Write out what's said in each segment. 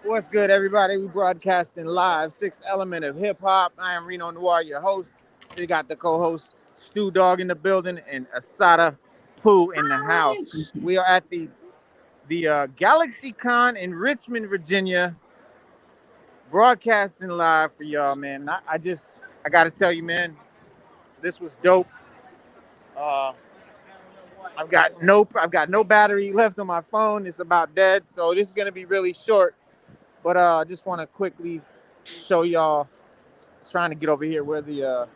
What's good, everybody? We broadcasting live, Sixth Element of Hip Hop. I am Reno Noir, your host. We got the co-host Stu Dog in the building and Asada Pooh in the house. We are at the Galaxy Con in Richmond, Virginia, broadcasting live for y'all, man. I gotta tell you, man, this was dope. Uh, I've got no battery left on my phone. It's about dead, so this is gonna be really short. But I just want to quickly show y'all. Trying to get over here where the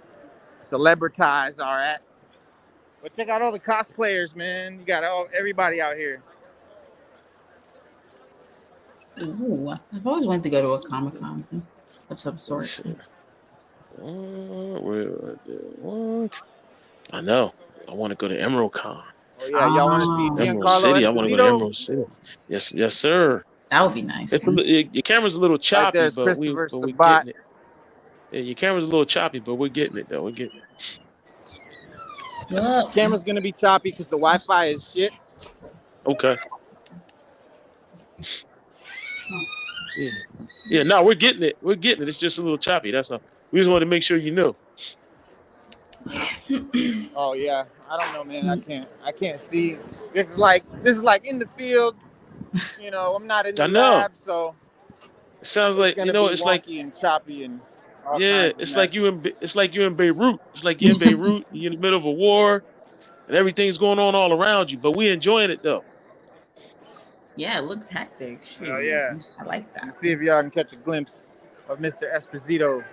celebrities are at. But check out all the cosplayers, man. You got everybody out here. Ooh, I've always wanted to go to a Comic-Con of some sort. What? I know. I want to go to Emerald Con. Oh yeah, y'all want to see Emerald Giancarlo City. Esposito? I want to go to Emerald City. Yes, sir. That would be nice. Your camera's a little choppy, right there's but Christopher we're Sabat. getting it. Yeah, your camera's a little choppy, but we're getting it though. We're getting it. Camera's gonna be choppy because the Wi-Fi is shit. Okay. Yeah. No, we're getting it. We're getting it. It's just a little choppy. That's all. We just wanted to make sure you knew. Oh yeah, I don't know, man. I can't see. This is like in the field. You know, I'm not in the lab, so it sounds like it's it's like and choppy and it's like you're in Beirut. It's like you're in Beirut. You're in the middle of a war, and everything's going on all around you. But we're enjoying it though. Yeah, it looks hectic. Shoot. Oh yeah, I like that. Let's see if y'all can catch a glimpse of Mr. Esposito.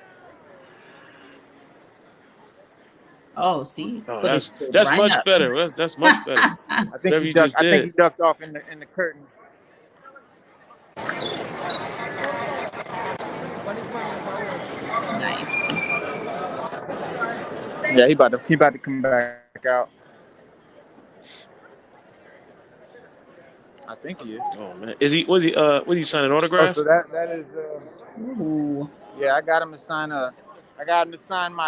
Oh, see, that's much better. That's much better. I think he ducked off in the curtain. Nice. Yeah, he about to come back out. I think he is. Oh man, was he signing autographs? Oh, so that is. Ooh. Yeah, I got him to sign my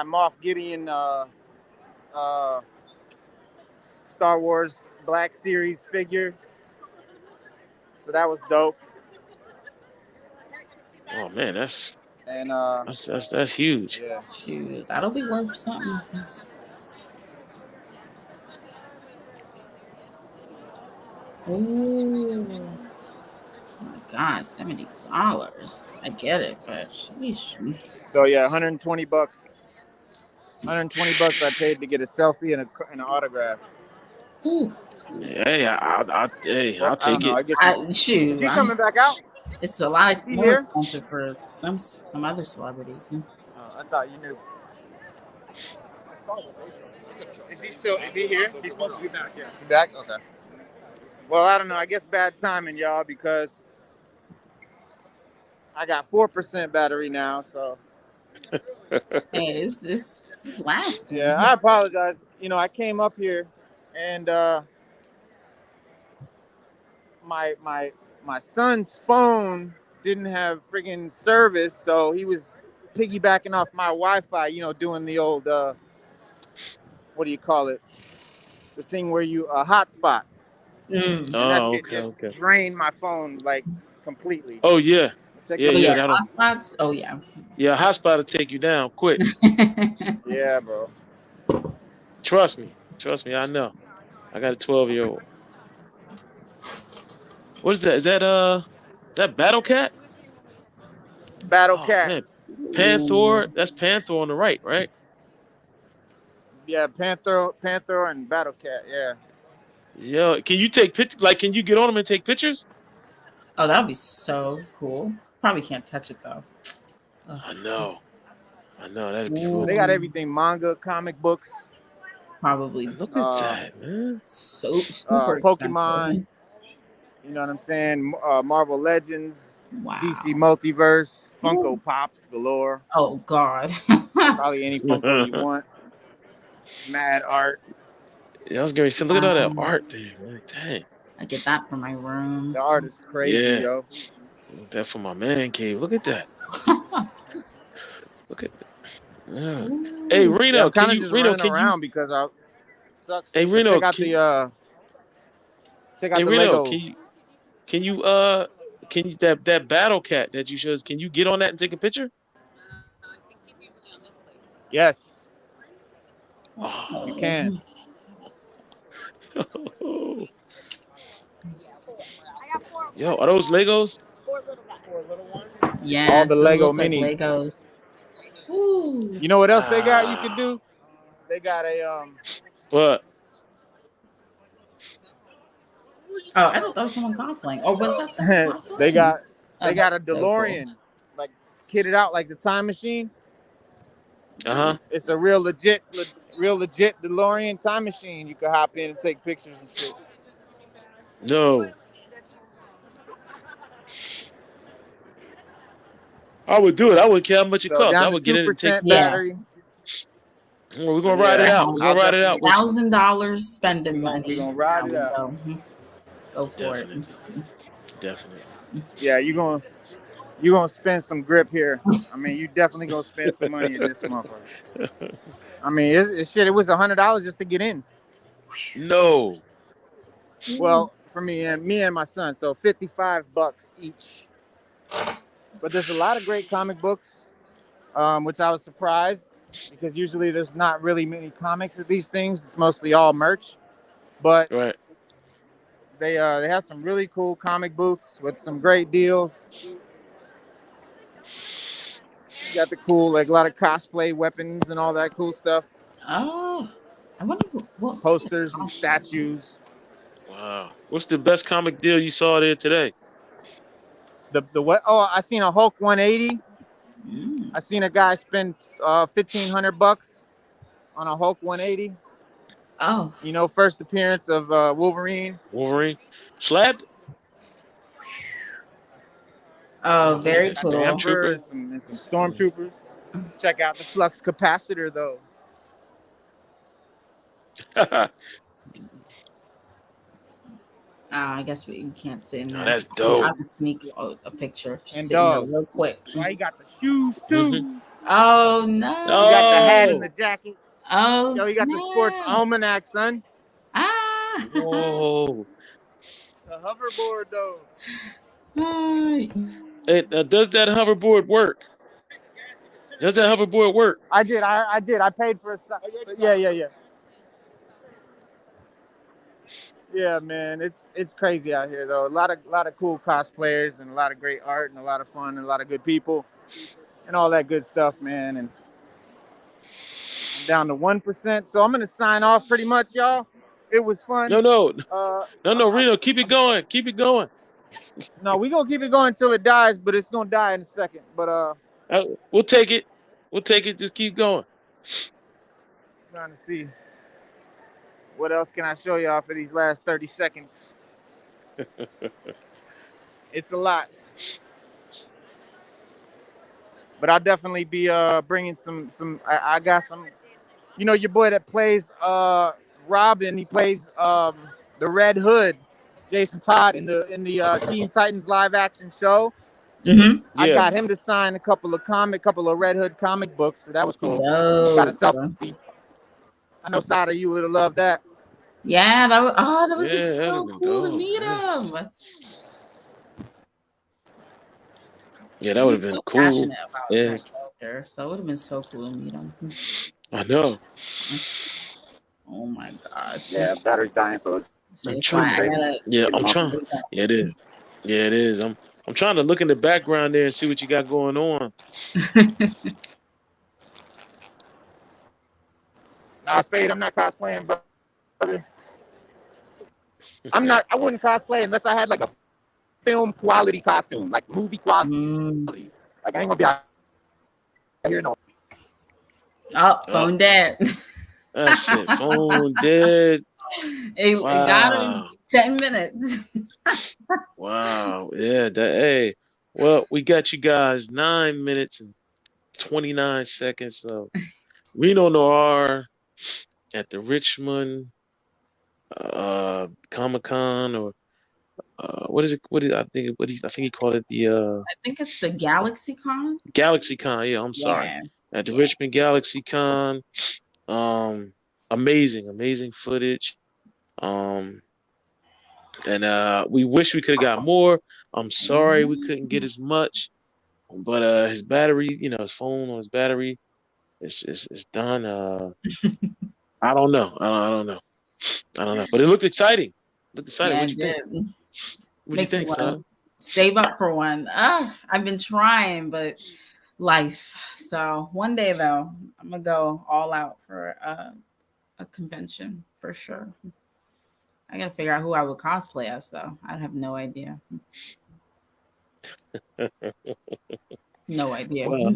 Moff Gideon Star Wars Black Series figure. So that was dope. Oh man, that's huge. Yeah. Shoot, that'll be worth something. Ooh. Oh my God, $70. I get it, but sheesh. So yeah, $120. $120 I paid to get a selfie and an autograph. Ooh. Hey, I'll take it. I guess shoot, is he coming back out? It's a lot more expensive for some other celebrities. Oh, I thought you knew. Is he here? He's supposed to be back, yeah. He back? Okay. Well, I don't know. I guess bad timing, y'all, because I got 4% battery now, so. Hey, it's lasting. Yeah, I apologize. You know, I came up here and my son's phone didn't have friggin' service, so he was piggybacking off my Wi-Fi, you know, doing the old what do you call it? The thing where you hotspot. And that shit just drained my phone like completely. Oh yeah. Hotspots? Oh yeah. Yeah, hotspot will take you down quick. Yeah, bro. Trust me, I know. I got a 12-year-old. What is that? Is that Battle Cat? Battle Cat. Man. Panther. That's Panther on the right? Yeah, Panther and Battle Cat, yeah. Yeah, can you take pictures? Like, can you get on them and take pictures? Oh, that would be so cool. Probably can't touch it though. Ugh. I know, that'd be cool. They got everything: manga, comic books. Probably. Look at that, man. So super Pokemon. You know what I'm saying? Marvel Legends, wow. DC Multiverse, Funko Pops galore. Oh God. Probably any Funko you want. Mad art. Yeah, I was going to say, look at all that art there, man. Dang. I get that for my room. The art is crazy, yo. Look that for my man cave. Look at that. Look at that. Yeah. Hey, Reno, can you around because I sucks. Hey, Reno, check out the hey, Lego. Reno, can can you that battle cat that you showed? Can you get on that and take a picture? Yes, you Oh, can. yo, are those Legos? All Yeah, the those Lego look like minis. Legos. Ooh. You know what else they got? You could Wow. do. They got a What? Oh, I thought that was someone cosplaying. Or was that someone they cosplaying? got Oh, they got a that's so cool. DeLorean, like kitted out like the time machine. Uh-huh. It's a real legit DeLorean time machine. You can hop in and take pictures and shit. No. I would do it. I wouldn't care how much it So cost. I down to would get two in and take the percent picture. Yeah. battery. We're So gonna ride it yeah, out. We're I'll gonna ride it definitely out with you. $1,000 spending we money. gonna ride it There we out. go. Go for it. Definitely. Definitely. Yeah, you gonna spend some grip here. I mean, you definitely gonna spend some money in this motherfucker. I mean, it's shit. It was $100 just to get in. No. Well, for me and my son, so $55 each. But there's a lot of great comic books, which I was surprised because usually there's not really many comics of these things. It's mostly all merch. But Right. they have some really cool comic booths with some great deals. You got the cool, like a lot of cosplay weapons and all that cool stuff. Oh, I wonder what Posters and cosplay. statues. Wow. What's the best comic deal you saw there today? The what? Oh, I seen a Hulk 180. Mm. I seen a guy spend $1,500 on a Hulk 180. Oh, You know, first appearance of Wolverine. Wolverine? Slabbed? oh, very Got the cool. Emperor Stormtrooper? and some stormtroopers. Check out the flux capacitor though. I guess we can't sit in Oh, there. that's dope. I'll just sneak a picture. Just And sitting there dog, real quick. why he got the shoes Hmm. too? Oh no! He got the hat and the Oh, jacket. Oh Yo, he got the sports snap! almanac, son. Ah! whoa. The hoverboard though. Does that hoverboard work? Does that hoverboard work? I did. I did. I paid for a side. Yeah. Yeah, man. It's crazy out here though. A lot of cool cosplayers and a lot of great art and a lot of fun and a lot of good people and all that good stuff, man. And I'm down to 1%. So I'm gonna sign off pretty much, y'all. It was fun. No, no. Uh, No, Reno, keep it going. Keep it going. no, we gonna keep it going until it dies, but it's gonna die in a second. But We'll take it. We'll take it. Just keep going. trying to see what else can I show y'all for these last 30 seconds. It's a lot. But I'll definitely be bringing some. I got some. You know your boy that plays Robin. He plays the Red Hood, Jason Todd in the Teen Titans live action show. Mm-hmm. I Yeah. got him to sign a couple of Red Hood comic books. So that was cool. Got a Yo. selfie. I know Sada, you would have loved that. Yeah, that would be Yeah, that'd so have been cool to dope. meet Yeah. him. Yeah, that would have He's been so cool. passionate about Yes. that character, so it would have been so cool to meet him. I know. Oh my gosh. Yeah, battery's dying, so it's So I'm it's why trying. I gotta Yeah, getting I'm off. trying. Yeah, it is. Yeah, it is. I'm trying to look in the background there and see what you got going on. Nah, Spade, I'm not cosplaying, brother. I wouldn't cosplay unless I had like a film quality costume, like movie quality. Like I ain't gonna be out here no. Oh, phone dead. That shit, phone dead. It got him Wow. 10 minutes. Wow. Yeah. Hey. Well, we got you guys 9 minutes and 29 seconds. So Reno Noir at the Richmond Comic-Con, or what is it? I think he called it the I think it's the Galaxy Con. Galaxy Con. Yeah, I'm sorry. Yeah. At the Richmond Galaxy Con. Amazing footage. and we wish we could have got more. I'm sorry we couldn't get as much, but his battery, his phone on his battery, is done. I don't know. I don't know. I don't know. But it looked exciting. Looked exciting. Yeah, What'd it you think? did. What'd you Makes me think, want to son? save up for one. I've been trying, but life. So one day though, I'm gonna go all out for a convention for sure. I gotta figure out who I would cosplay as though. I have no idea. No idea. Well,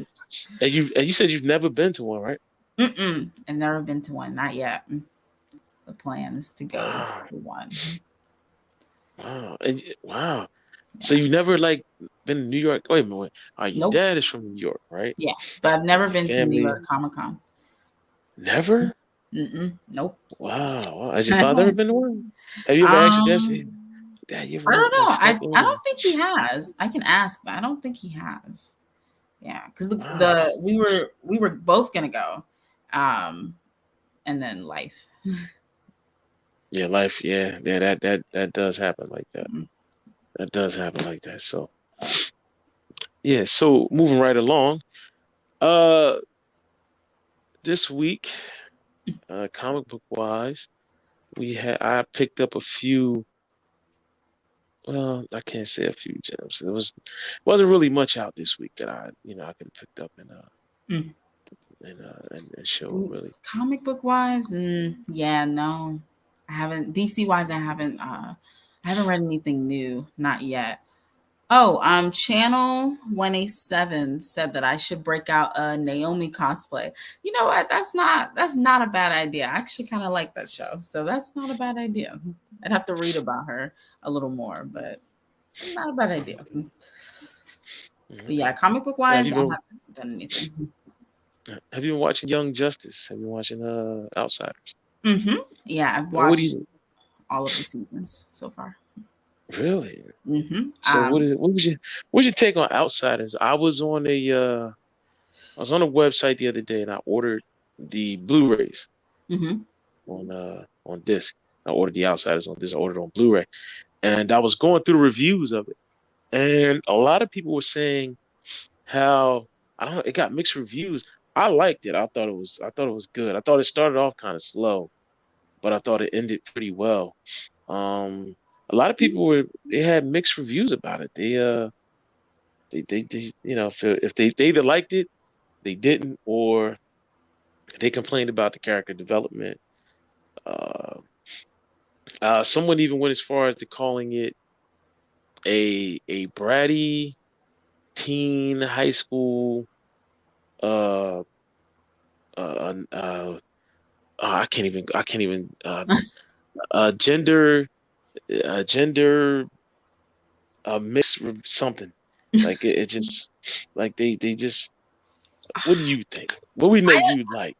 and you said you've never been to one, right? Mm-mm. I've never been to one, not yet. The plan is to go Wow. to one. Wow. Wow. So Yeah. you never like been to New York? Wait a minute. Wait. Your Nope. dad is from New York, right? Yeah, but I've Like never your been to New family? York Comic Con. Never? Mm-mm. Nope. Wow. Wow. Has your father ever been to one? Have you ever asked your dad, um, say, Dad, you ever I been don't know. like step I in? don't think he has. I can ask, but I don't think he has. Yeah, because Wow. we were both gonna go, um, and then life. Yeah, life, yeah, that does happen like that. Mhm. That does happen like that. So yeah, so moving right along. Uh this week, comic book wise, I picked up a few, well, I can't say a few gems. Wasn't really much out this week that I could have picked up Mm. and showed really. Comic book wise, yeah, no, I haven't. DC wise, I haven't read anything new, not yet. Oh, Channel 187 said that I should break out a Naomi cosplay. You know what? That's not a bad idea. I actually kind of like that show, so that's not a bad idea. I'd have to read about her a little more, but not a bad idea. But yeah, Okay. comic book Now, have wise, you I been haven't done anything. have you been watching Young Justice? Have you been watching Outsiders? Yeah, I've What do watched you all of the seasons so far. really? hmm So what was your take on Outsiders? I was on a website the other day and I ordered the Blu-rays hmm on disc. I ordered the Outsiders on disc. I ordered on Blu-ray, and I was going through reviews of it, and a lot of people were saying how I don't know, it got mixed reviews. I liked it. I thought it was good. I thought it started off kind of slow, but I thought it ended pretty well. Um, a lot of people they had mixed reviews about it. They if they either liked it, they didn't, or they complained about the character development. Uh, someone even went as far as to calling it a bratty teen high school uh I can't even gender gender mix something like it just like they just what do you think? What we know you like,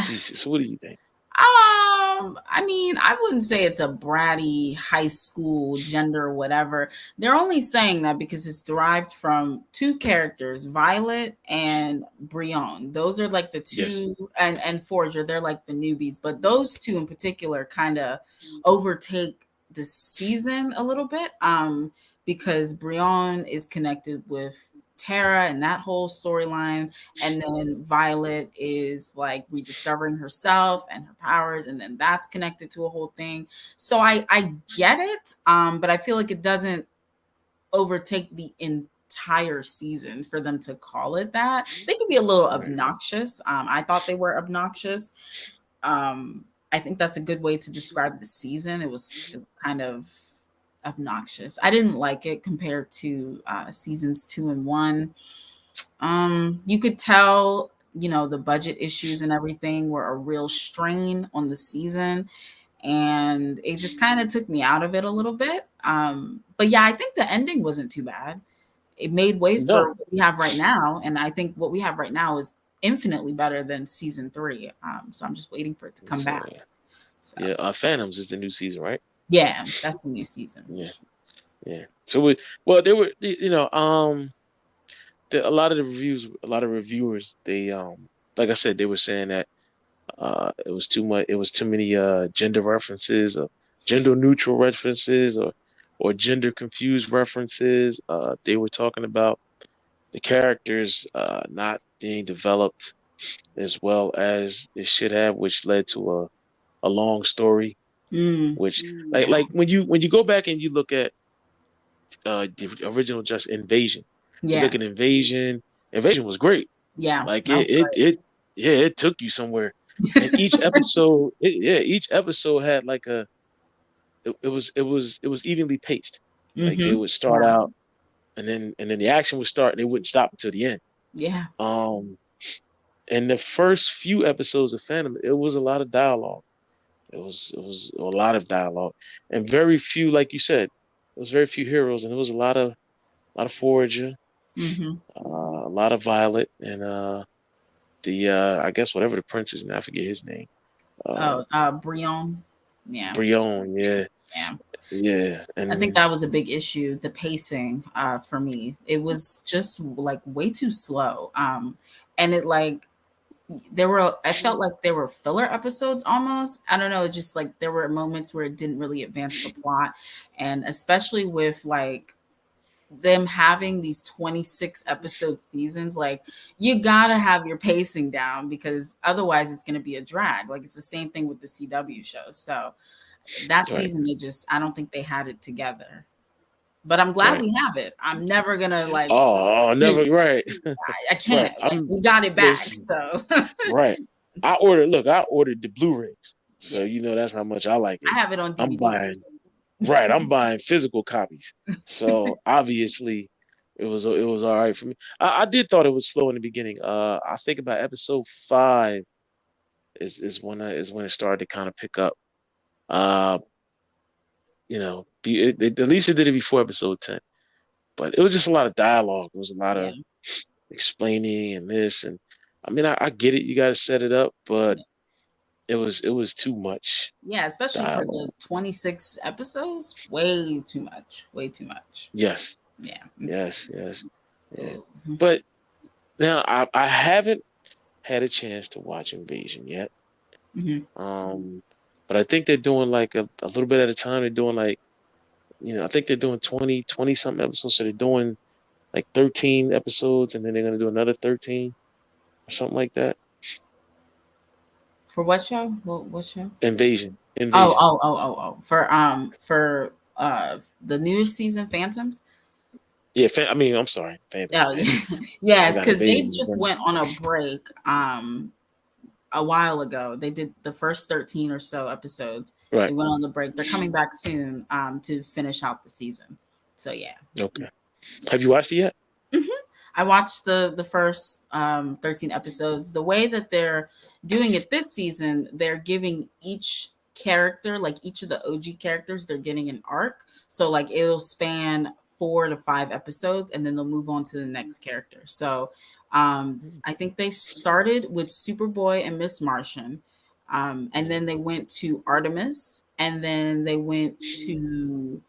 Jesus. So what do you think? I mean, I wouldn't say it's a bratty high school gender or whatever. They're only saying that because it's derived from two characters, Violet and Brion. Those are like the Yes. two, and Forger. They're like the newbies, but those two in particular kind of overtake the season a little bit. Because Brion is connected with Tara and that whole storyline, and then Violet is like rediscovering herself and her powers, and then that's connected to a whole thing. So I get it, but I feel like it doesn't overtake the entire season for them to call it that. They can be a little Right. obnoxious. I thought they were obnoxious. I think that's a good way to describe the season. It was kind of obnoxious. I didn't like it compared to seasons 2 and 1. You could tell, the budget issues and everything were a real strain on the season, and it just kind of took me out of it a little bit. But yeah, I think the ending wasn't too bad. It made way No. for what we have right now, and I think what we have right now is infinitely better than season 3. So I'm just waiting for it to come So, back. So yeah, Phantoms is the new season, right? yeah, that's the new season. Yeah, yeah. So well, they were, a lot of the reviews, a lot of reviewers, they like I said, they were saying that it was too much, it was too many gender references, gender neutral references or gender confused references. They were talking about the characters not being developed as well as it should have, which led to a long story. Which Yeah. like when you go back and you look at the original just Invasion, you look Yeah. at Invasion. Invasion was great. Yeah. Like That was it took you somewhere. And great. each episode had like it was evenly paced. Like they would start Yeah. out and then the action would start and they wouldn't stop until the end. Yeah. Um and the first few episodes of Phantom, it was a lot of dialogue. It was a lot of dialogue and very few, like you said, it was very few heroes and it was a lot of Forager, Mm-hmm. a lot of Violet and the I guess whatever the prince is now, I forget his name. Uh Oh, Brion. Yeah. Brion, yeah, Yeah. yeah. I think And that was a big issue, the pacing for me. It was just like way too slow. And it like I felt like there were filler episodes almost. I don't know, just like there were moments where it didn't really advance the plot. And especially with like them having these 26 episode seasons, like you gotta have your pacing down because otherwise it's gonna be a drag. Like it's the same thing with the CW show. So that right, season I don't think they had it together. But I'm glad right. we have it. I'm never gonna like Never right. I Right. can't. Like I'm we got it back. listen, So right. I ordered the Blu-rays. So yeah. you know that's how much I like I it. have it on I'm DVDs. buying right, I'm buying physical copies. So obviously it was all right for me. I did thought it was slow in the beginning. I think about episode 5 is when it started to kind of pick up. Uh you know, at least it did it before episode 10. But it was just a lot of dialogue. It was a lot Yeah. of explaining and this and I mean I get it, you gotta set it up, but it was too much Yeah, especially for dialogue. the 26 episodes. Way too much. Way too much. Yes, Yeah. yes. Yeah. Mhm. But now I haven't had a chance to watch Invasion yet. Mhm. But I think they're doing like a little bit at a time. They're doing like, I think they're doing 20 something episodes. So they're doing like 13 episodes and then they're gonna do another 13 or something like that. For what show? What show? Invasion. Oh, Invasion. oh, oh, oh, oh. For the newest season, Phantoms. Yeah, I mean, I'm sorry, Phantom. Oh, yeah. Yeah, I it's got because they Invasion. just went on a break a while ago. They did the first 13 or so episodes. Right. They went on the break. They're coming back soon to finish out the season. So yeah. Okay. Have you watched it yet? I watched the first 13 episodes. The way that they're doing it this season, they're giving each character, like each of the OG characters, they're getting an arc. So like it'll span 4 to 5 episodes and then they'll move on to the next character. So I think they started with Superboy and Miss Martian. And then they went to Artemis and then they went to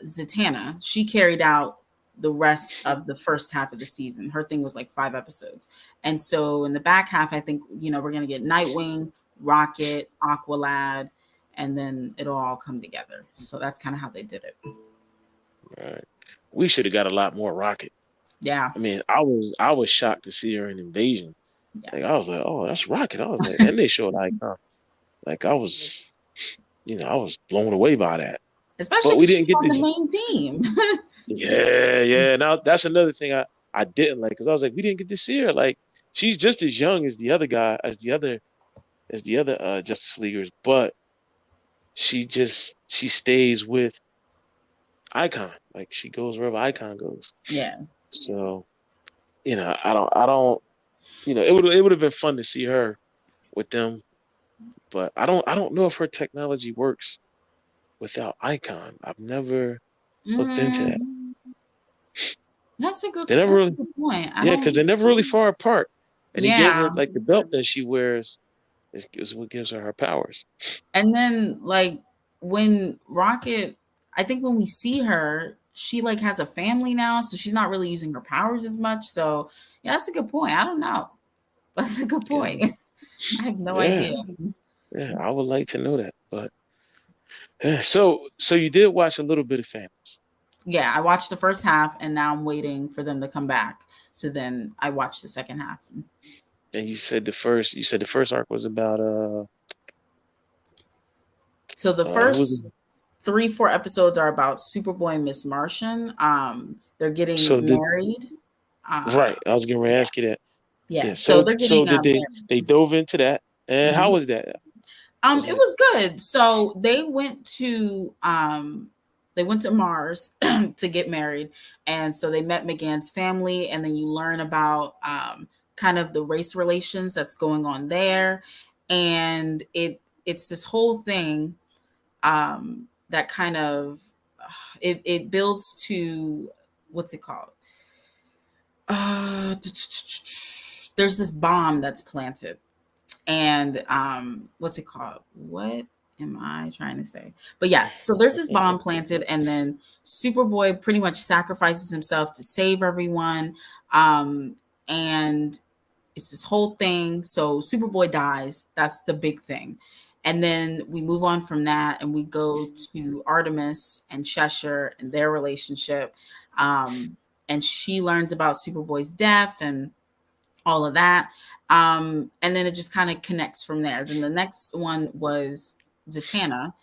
Zatanna. She carried out the rest of the first half of the season. Her thing was like 5 episodes. And so in the back half, I think, we're going to get Nightwing, Rocket, Aqualad, and then it'll all come together. So that's kind of how they did it. Right. We should have got a lot more Rocket. Yeah. I mean, I was shocked to see her in Invasion. Yeah. Like I was like, oh, that's Rocket. I was like, and they showed like I was, I was blown away by that. Especially we because didn't she's get on this. the main team. Yeah. Now that's another thing I didn't like because I was like, we didn't get to see her. Like she's just as young as the other guy, as the other Justice Leaguers, but she stays with Icon. Like she goes wherever Icon goes. Yeah. So, I don't, it would have been fun to see her with them, but I don't know if her technology works without Icon. I've never looked into that. That's a good point. Because they're never really far apart. And he gave her Yeah. like the belt that she wears is what gives her powers. And then like when Rocket, I think when we see her, she like has a family now, so she's not really using her powers as much. So yeah, that's a good point. I don't know. That's a good point. Yeah. I have no Yeah. idea. Yeah, I would like to know that, but So you did watch a little bit of Phantoms. Yeah, I watched the first half, and now I'm waiting for them to come back. So then I watched the second half. And you said the first arc was about So the who was first 3-4 episodes are about Superboy and Miss Martian. They're so getting did married. right. I was gonna Yeah, ask you that. yeah. Yeah. So So they're so getting did they married. dove into that? And how Mhm. was that? Was It it was good. So they went to Mars to get married, and so they met McGann's family, and then you learn about kind of the race relations that's going on there, and it's this whole thing that kind of it builds to what's it called? Uh, there's this bomb that's planted, and what's it called? What am I trying to say? But yeah, so there's this bomb planted, and then Superboy pretty much sacrifices himself to save everyone, um, and it's this whole thing. So Superboy dies. That's the big thing. And then we move on from that and we go to Artemis and Cheshire and their relationship. Um, and she learns about Superboy's death and all of that. And then it just kind of connects from there. Then the next one was Zatanna,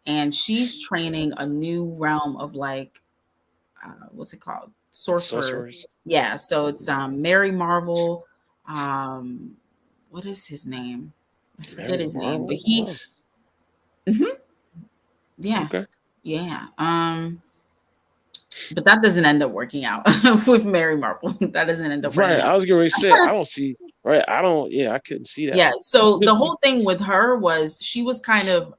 and she's training a new realm of like what's it called? Sorcerers. Sorcerers? Yeah. So it's Mary Marvel. Um, what is his name? I forget Mary his name, but Marvel? he. Wow. Mhm, yeah, Okay. yeah. But that doesn't end up working out with Mary Marvel. That doesn't end up Right. working I out. was gonna say I don't see right. I don't I couldn't see that Yeah. one. So the whole thing with her was she was kind of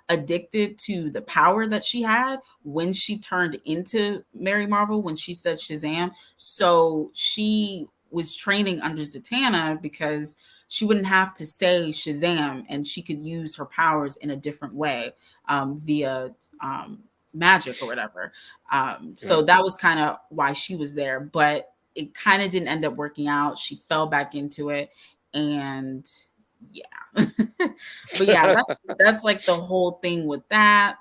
addicted to the power that she had when she turned into Mary Marvel, when she said Shazam. So she was training under Zatanna because she wouldn't have to say Shazam and she could use her powers in a different way via magic or whatever. So Right. that was kind of why she was there. But it kind of didn't end up working out. She fell back into it and yeah. But yeah, that's like the whole thing with that.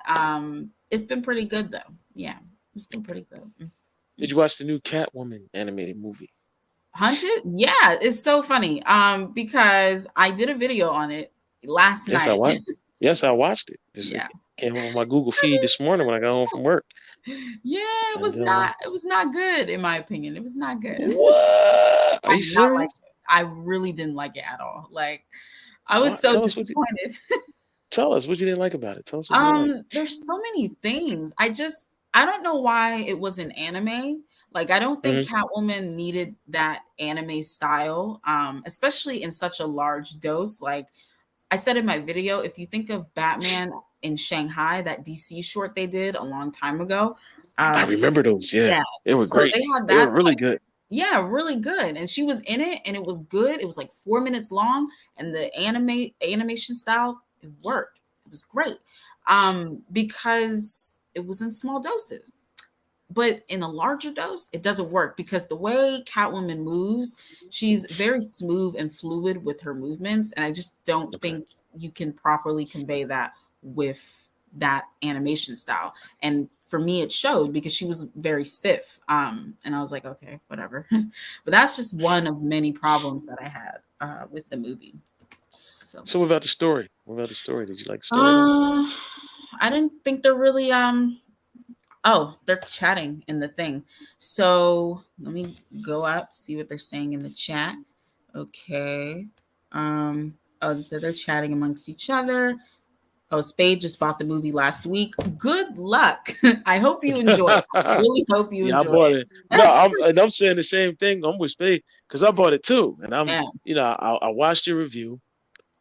It's been pretty good though. Yeah, it's been pretty good. Did you watch the new Catwoman animated movie? Hunted, yeah, it's so funny. Because I did a video on it last Yes, I night. watched. Yes, I watched it. This Yeah. came on my Google feed this morning when I got home from work. Yeah, And it was not good in my opinion. It was not good. what? Are I you did not like serious? it. I really didn't like it at all. Like I was What? so disappointed. Tell us what you didn't like about it. Tell us what you didn't like. There's so many things. I don't know why it was an anime. Like I don't think Hmm. Catwoman needed that anime style, especially in such a large dose. Like I said in my video, if you think of Batman in Shanghai, that DC short they did a long time ago, I um, remember those. Yeah, yeah. they were So great. they had They were that really type, good. yeah, really good. And she was in it and it was good. It was like 4 minutes long and the animation style, it worked. It was great. Because it was in small doses. But in a larger dose, it doesn't work because the way Catwoman moves, she's very smooth and fluid with her movements. And I just don't Okay. think you can properly convey that with that animation style. And for me, it showed because she was very stiff. And I was like, okay, whatever. But that's just one of many problems that I had with the movie. So So what about the story? What about the story? Did you like the story at all? uh, I didn't think they're really oh, they're chatting in the thing. So let me go up, see what they're saying in the chat. Okay. Oh, so they're chatting amongst each other. Oh, Spade just bought the movie last week. Good luck. I hope you enjoy it. I really hope you Yeah, I enjoy bought it. No, it. I'm saying the same thing. I'm with Spade because I bought it too, and Yeah, I watched your review,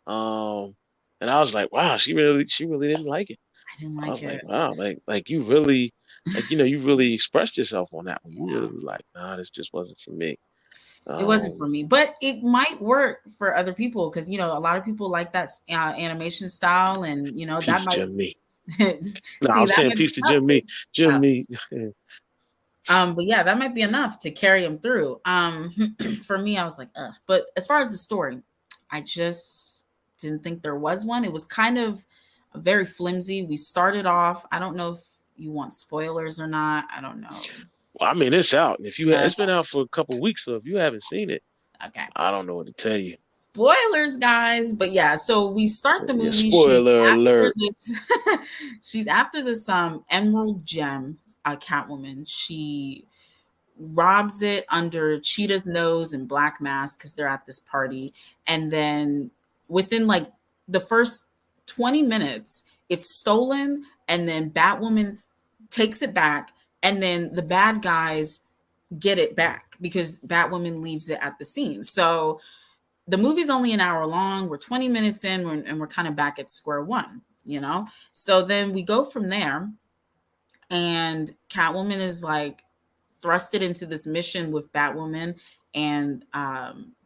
um, and I was like, wow, she really didn't like it. I didn't I like was like, it. wow, like you really, you really expressed yourself on that one. You Yeah. really was like, nah, this just wasn't for me. It wasn't Um, for me, but it might work for other people because a lot of people like that animation style, and that Peace, might Jim Me. No, I see was that saying might be peace to enough Jim Me. Jim uh, Me. but yeah, that might be enough to carry him through. For me, I was like, ugh. But as far as the story, I just didn't think there was one. It was kind of very flimsy. We started off. I don't know if you want spoilers or not. I don't know. Well, I mean, it's out. And if you, Uh, it's been out for a couple of weeks, so if you haven't seen it, okay. I don't know what to tell you. Spoilers, guys. But yeah, so we start the Yeah, movie. spoiler alert. She's after this emerald gem, Catwoman. She robs it under Cheetah's nose and Black Mask because they're at this party. And then within like the first 20 minutes, it's stolen, and then Batwoman takes it back, and then the bad guys get it back because Batwoman leaves it at the scene. So the movie's only an hour long. We're 20 minutes in, and we're kind of back at square one, you know? So then we go from there, and Catwoman is like thrusted into this mission with Batwoman and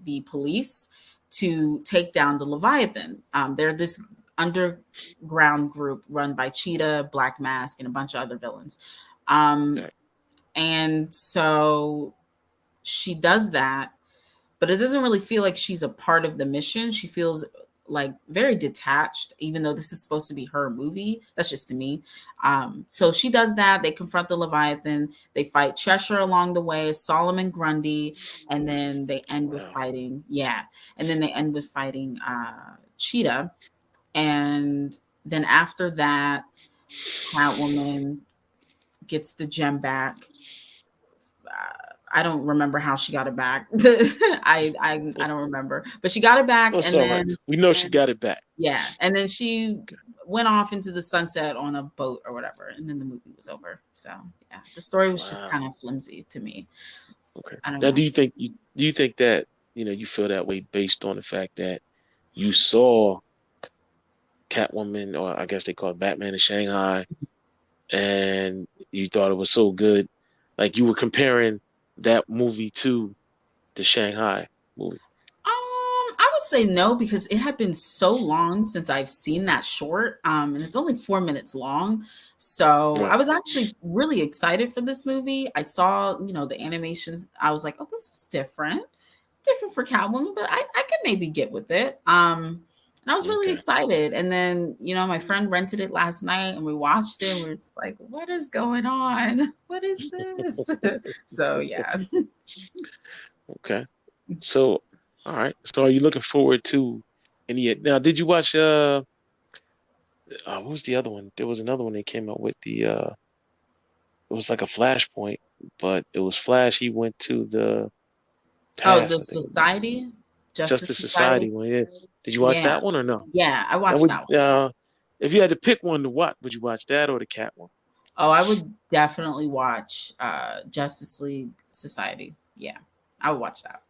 the police to take down the Leviathan. They're this underground group run by Cheetah, Black Mask, and a bunch of other villains. Okay. And so she does that, but it doesn't really feel like she's a part of the mission. She feels like very detached, even though this is supposed to be her movie. That's just to me. So she does that. They confront the Leviathan. They fight Cheshire along the way, Solomon Grundy, and then they end with Wow. fighting. Yeah, and then they end with fighting Cheetah, and then after that, Catwoman gets the gem back. I don't remember how she got it back. I don't remember, but she got it back, That's and all right. then We know she got it back. yeah, and then she went off into the sunset on a boat or whatever, and then the movie was over. So yeah, the story was just Wow. kind of flimsy to me. Okay. I don't Now, know. do you think that you feel that way based on the fact that you saw Catwoman, or I guess they call it Batman in Shanghai, and you thought it was so good, like you were comparing that movie to the Shanghai movie. I would say no because it had been so long since I've seen that short, and it's only 4 minutes long. So I Right. was actually really excited for this movie. I saw, the animations. I was like, oh, this is different for Catwoman, but I could maybe get with it. And I was really Okay. excited. And then, my friend rented it last night and we watched it. And we were just like, what is going on? What is this? So yeah. Okay. So, all right. So, are you looking forward to any? Now, did you watch? What was the other one? There was another one they came out with. It was like a Flashpoint, but it was Flash. He went to the Oh, the past. I think it was Society, Justice Justice Society. Society one. Yes. Did you watch Yeah, that one or no? yeah, I And watched would that one. if you had to pick one to watch, would you watch that or the Cat one? Oh, I would definitely watch Justice League Society. Yeah, I would watch that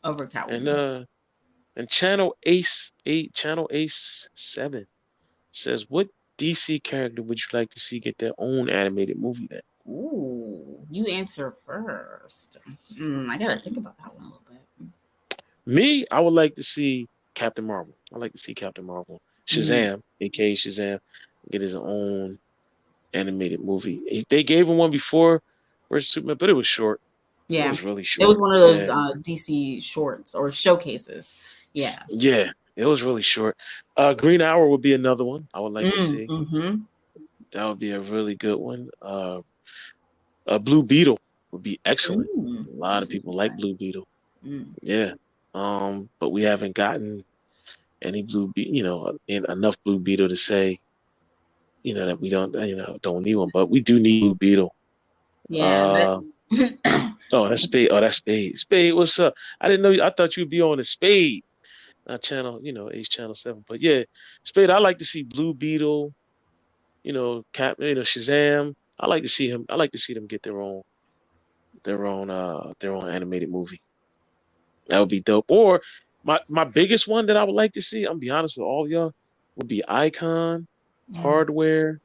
over And Catwoman. uh, and Channel Ace 7 says, what DC character would you like to see get their own animated movie then? Ooh, you answer first. I gotta think about that one a little bit. Me, I would like to see Captain Marvel. I like to see Captain Marvel. Mm, Shazam, aka Shazam, get his own animated movie. They gave him one before versus Superman, but it was short. It yeah, was really it was short. one of those Yeah. DC shorts or showcases. Yeah. Yeah. It was really short. Green Hour would be another one I would like to see. Mm-hmm. That would be a really good one. Blue Beetle would be excellent. A lot of That's people like interesting. Blue Beetle. Mm. Yeah. But we haven't gotten any enough Blue Beetle to say, that we don't need one, but we do need Blue Beetle. Yeah. Uh, oh, that's Spade. Oh, that's Spade. Spade, what's up? I didn't know. I thought you'd be on the Spade channel, Ace Channel 7. But yeah, Spade, I like to see Blue Beetle, Shazam. I like to see him. I like to see them get their own animated movie. That would be dope. Or my biggest one that I would like to see, I'm gonna be honest with all of y'all, would be Icon, Mm. Hardware,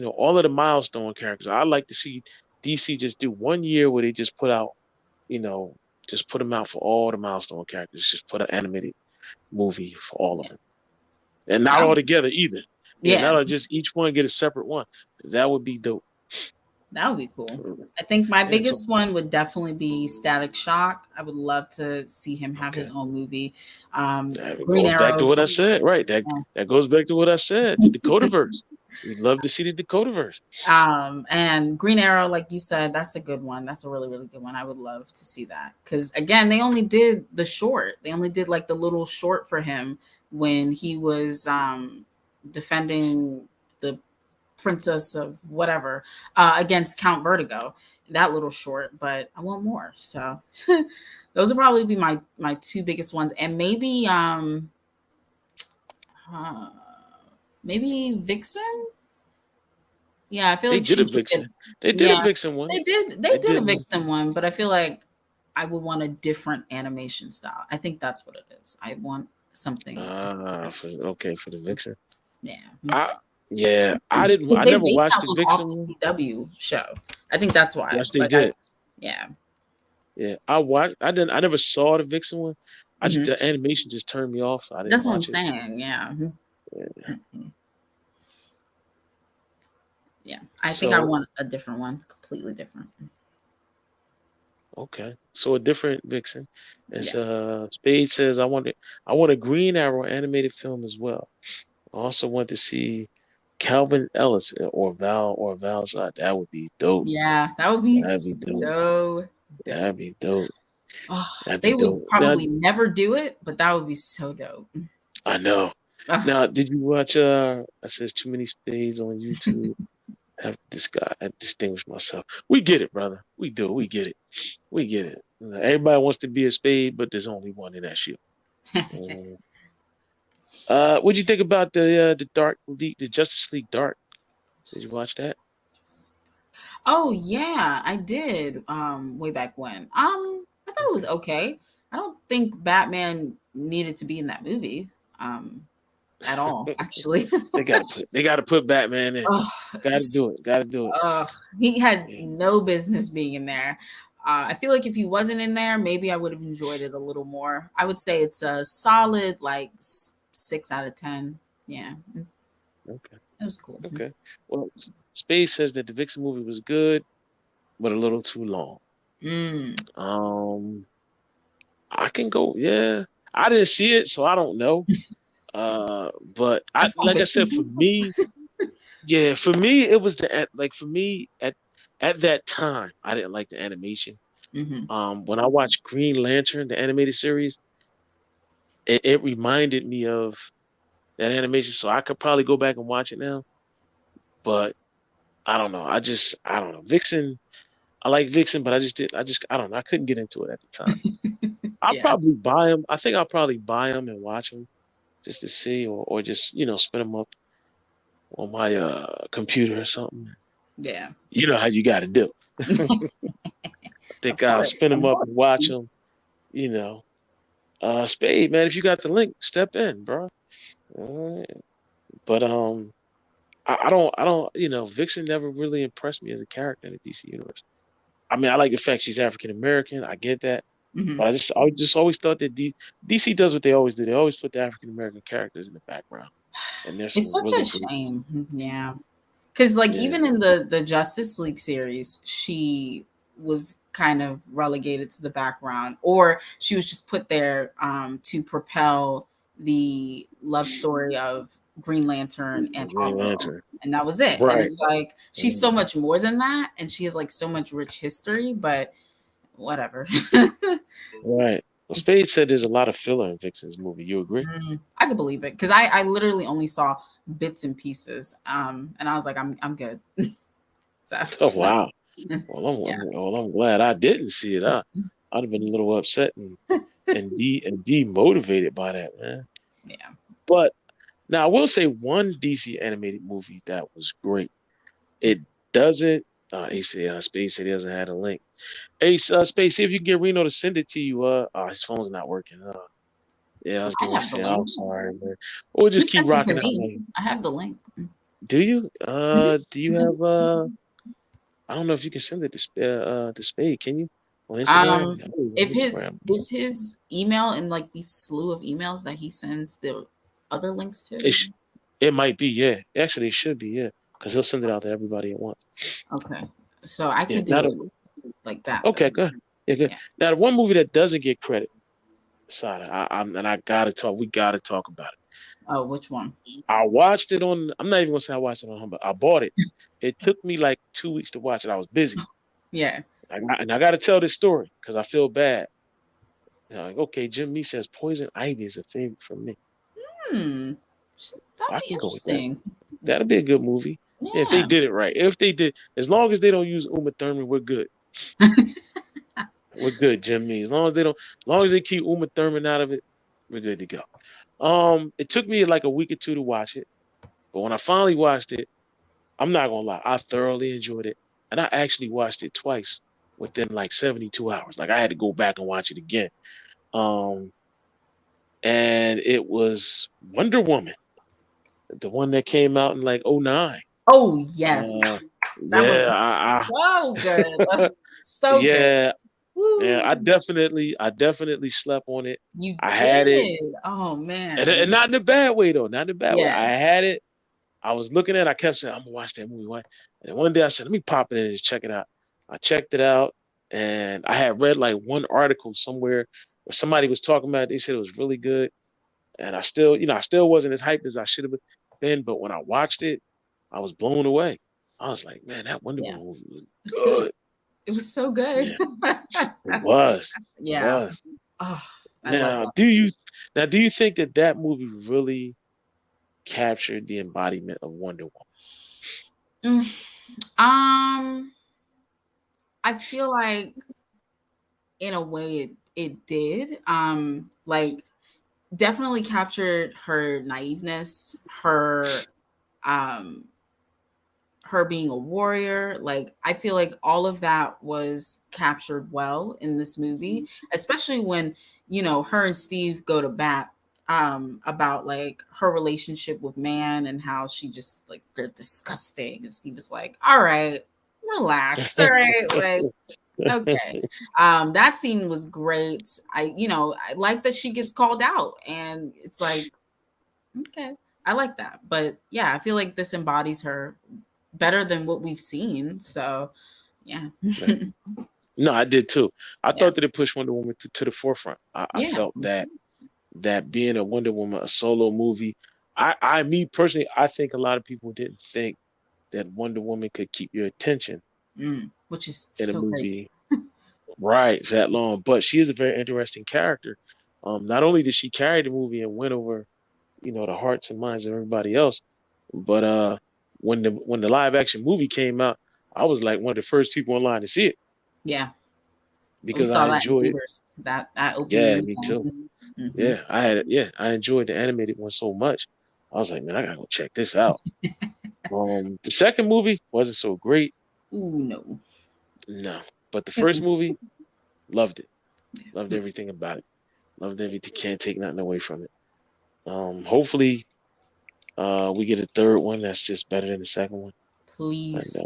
all of the milestone characters. I'd like to see DC just do 1 year where they just put out, you know, just put them out for all the milestone characters. Just put an animated movie for all of them. And not Wow. all together either. Yeah, Yeah. not all, just each one get a separate one. That would be dope. That would be cool. I think my Yeah, so biggest one would definitely be Static Shock. I would love to see him have his okay. own movie. That Green goes back to Arrow. what I said, right? That goes back to what I said. The Dakotaverse. We'd love to see the Dakotaverse. And Green Arrow, like you said, that's a good one. That's a really, really good one. I would love to see that. Because again, they only did the short. They only did like the little short for him when he was defending the princess of whatever against Count Vertigo. That little short, but I want more. So those would probably be my two biggest ones. And uh, maybe Vixen. Yeah, I feel They like did a she should get. Vixen. They did a Yeah, Vixen one. they did. They They did a did. Vixen one, but I feel like I would want a different animation style. I think that's what it is. I want something different. For the Vixen. Yeah, I yeah, because I they never based watched that the one off Vixen the one. CW show. I think that's why. Yes, they Like did. yeah, Yeah, I never saw the Vixen one. hmm The animation just turned me off, so I didn't that's what I'm watch it. saying. Yeah, Yeah. Mhm. Yeah. I think I So want a different one, completely different. okay, so a different Vixen. As Yeah. Spade says, I want a Green Arrow animated film as well. I also want to see Calvin Ellis or Val's. That would be dope. Yeah, that would be That'd be dope. so dope. That'd be dope. Oh, That'd be they would dope. Now probably never do it, but that would be so dope. I know. Ugh. Now, did you watch? I says too many spades on YouTube. Have this guy. I distinguish myself. We get it, brother. We do. We get it. We get it. Everybody wants to be a spade, but there's only one in that shoe. Mm. What'd you think about the Dark League, the Justice League Dark? Did you watch that? Oh yeah, I did. Way back when. I thought it was Okay. okay. I don't think Batman needed to be in that movie. At all, actually. They gotta put Batman in. Oh, Gotta do it. Gotta do it. he had Yeah. no business being in there. I feel like if he wasn't in there, maybe I would have enjoyed it a little more. I would say it's a solid like 6 out of 10. Yeah, Okay. it was cool. Okay. Well, Space says that the Vixen movie was good, but a little too long. Mm. Um, I can go. Yeah, I didn't see it, so I don't know. But I I saw like I bits and said, pieces. for me, it was like for me at that time, I didn't like the animation. Hmm. When I watched Green Lantern, the animated series, it reminded me of that animation, so I could probably go back and watch it now. But I don't know. I don't know. Vixen, I like Vixen, but I don't know. I couldn't get into it at the time. I'll Yeah, probably buy them. I think I'll probably buy them and watch them just to see, or just spin them up on my computer or something. yeah. You know how you got to do. I think Of I'll course. spin them up and watch them. You know, Spade, man, if you got the link, step in, bro. But I don't, Vixen never really impressed me as a character in the DC universe. I mean, I like the fact she's African American. I get that, Hmm. but I just always thought that DC does what they always do. They always put the African American characters in the background, and there's It's some such really a great. shame. Yeah. Because like Yeah, even in the Justice League series, she was kind of relegated to the background, or she was just put there to propel the love story of Green Lantern and Green Arrow, Lantern. and that was it. And Right. it's like she's so Mhm. much more than that, and she has like so much rich history, but whatever. Right. Well, Spade said there's a lot of filler in Vixen's movie. You agree? I could believe it because I literally only saw bits and pieces, and I was like, I'm good. So Oh wow. yeah. Well, I'm glad I didn't see it. I'd have been a little upset and demotivated by that, man. Yeah. But now I will say one DC animated movie that was great. It doesn't. He said, Space said he doesn't have a link. Hey, Space, see if you can get Reno to send it to you. His phone's not working. Yeah, I was I getting ready to have the say, link. I'm sorry, man. We'll You just keep sent it to rocking out. me. I have the link. Do you? Mhm. Do you have I don't know if you can send it to Spade. Can you on Instagram? Um, Oh, on if Instagram. his email in like these slew of emails that he sends the other links to. It might be, yeah. Actually, it should be, yeah, because he'll send it out to everybody at once. Okay. So I Yeah, could not do it like that. okay, Though. good. Yeah, good. Yeah. Now, the one movie that doesn't get credit, Sada, I gotta talk. We gotta talk about it. Oh, which one? I watched it on. I'm not even gonna say I watched it on home, but I bought it. It took me like 2 weeks to watch it. I was busy, Yeah. and I gotta tell this story because I feel bad. Like, okay, Jim Me says Poison Ivy is a favorite for me. Hmm. That'd I be can go with that. interesting. That'd be a good movie. Yeah, if they Yeah. did it right. If they did, as long as they don't use Uma Thurman, we're good. We're good, Jim Me. As long as they don't, as long as they keep Uma Thurman out of it, we're good to go. It took me like a week or two to watch it, but when I finally watched it, I'm not gonna lie, I thoroughly enjoyed it, and I actually watched it twice within like 72 hours. Like I had to go back and watch it again. Um, and it was Wonder Woman, the one that came out in like '09. Oh yes, Uh, that one yeah, was so good. So good. yeah, yeah. Woo. I definitely slept on it. You I had it, did. Oh and man. not in a bad way though. Not in a bad way. Yeah. I had it. I was looking at it. I kept saying, I'm gonna watch that movie. Why? And one day I said, let me pop it in and just check it out. I checked it out, and I had read like one article somewhere where somebody was talking about it. They said it was really good. And I still, I still wasn't as hyped as I should have been. But when I watched it, I was blown away. I was like, man, that Wonder Yeah. Woman movie was It's good. good. It was so good. Yeah, it was. It Yeah. was. Oh, I love Now, that. do you think that that movie really captured the embodiment of Wonder Woman? I feel like in a way it did. Like definitely captured her naiveness, um her being a warrior. Like I feel like all of that was captured well in this movie, especially when, her and Steve go to bat about like her relationship with man and how she just like they're disgusting. And Steve is like, all right, relax. All right, like okay. That scene was great. I like that she gets called out and it's like, okay, I like that. But yeah, I feel like this embodies her better than what we've seen. So yeah. No, I did too. I Yeah. thought that it pushed Wonder Woman to the forefront. I Yeah. felt that being a Wonder Woman, a solo movie, me personally, I think a lot of people didn't think that Wonder Woman could keep your attention Which is in a so crazy. movie right that long. But she is a very interesting character. Not only did she carry the movie and win over, the hearts and minds of everybody else, but when the live action movie came out, I was like one of the first people in line to see it Yeah. We because I saw that in enjoyed. theaters, that Yeah, opening me too. weekend. Hmm. Yeah, I enjoyed the animated one so much. I was like, man, I gotta go check this out. The second movie wasn't so great, Ooh, no. no, but the first movie, loved it. Loved everything about it. Loved everything. Can't take nothing away from it. Hopefully, we get a third one that's just better than the second one. And Please.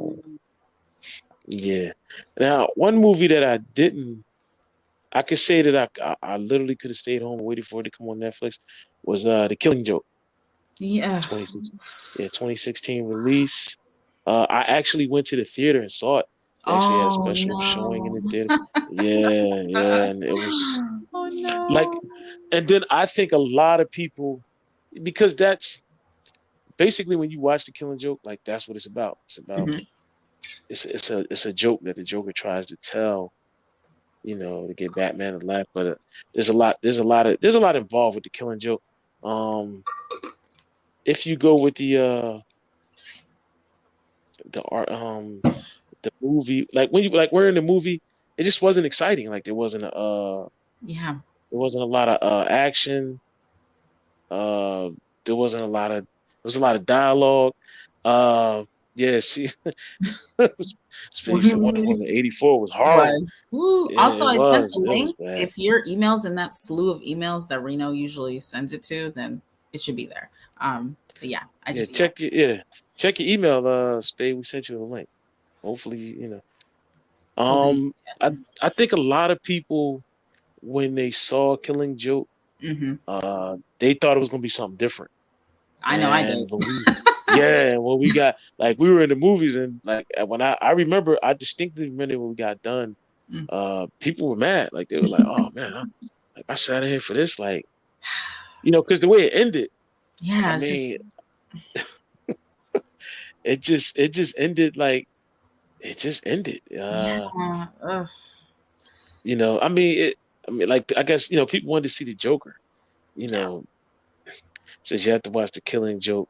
yeah. Now, one movie that I could say that I literally could have stayed home and waited for it to come on Netflix was The Killing Joke. Yeah. 2016, yeah, 2016 release. I actually went to the theater and saw it. They actually had a Oh special showing in no. the theater. Yeah, yeah, and it was Oh like, no. and then I think a lot of people, because that's basically when you watch The Killing Joke, like that's what it's about. It's about Mhm. it's a joke that the Joker tries to tell, to get Batman to laugh. But there's a lot involved with The Killing Joke. If you go with the art the movie, like when you like we're in the movie, it just wasn't exciting. Like Yeah. there wasn't a lot of action. uh there wasn't a lot of there was a lot of dialogue. Yeah, see, Space Wonder Woman 84 was horrible. Was. Woo. Yeah, Also, it I sent was. the It was link. bad. If your email's in that slew of emails that Reno usually sends it to, then it should be there. But yeah, I Yeah, just check your email, Spade. We sent you a link. Hopefully, hoping. I think a lot of people when they saw Killing Joke, Hmm. they thought it was gonna be something different. I know I And did. Yeah, when we got like we were in the movies and like when I remember I distinctly remember when we got done, Mm. people were mad. Like they were like, "Oh man, I sat in here for this." Like because the way it ended, I Yeah, it's mean, just it just ended like it just ended. yeah. Ugh. I mean like I guess people wanted to see the Joker. You Yeah. know, since you have to watch the Killing Joke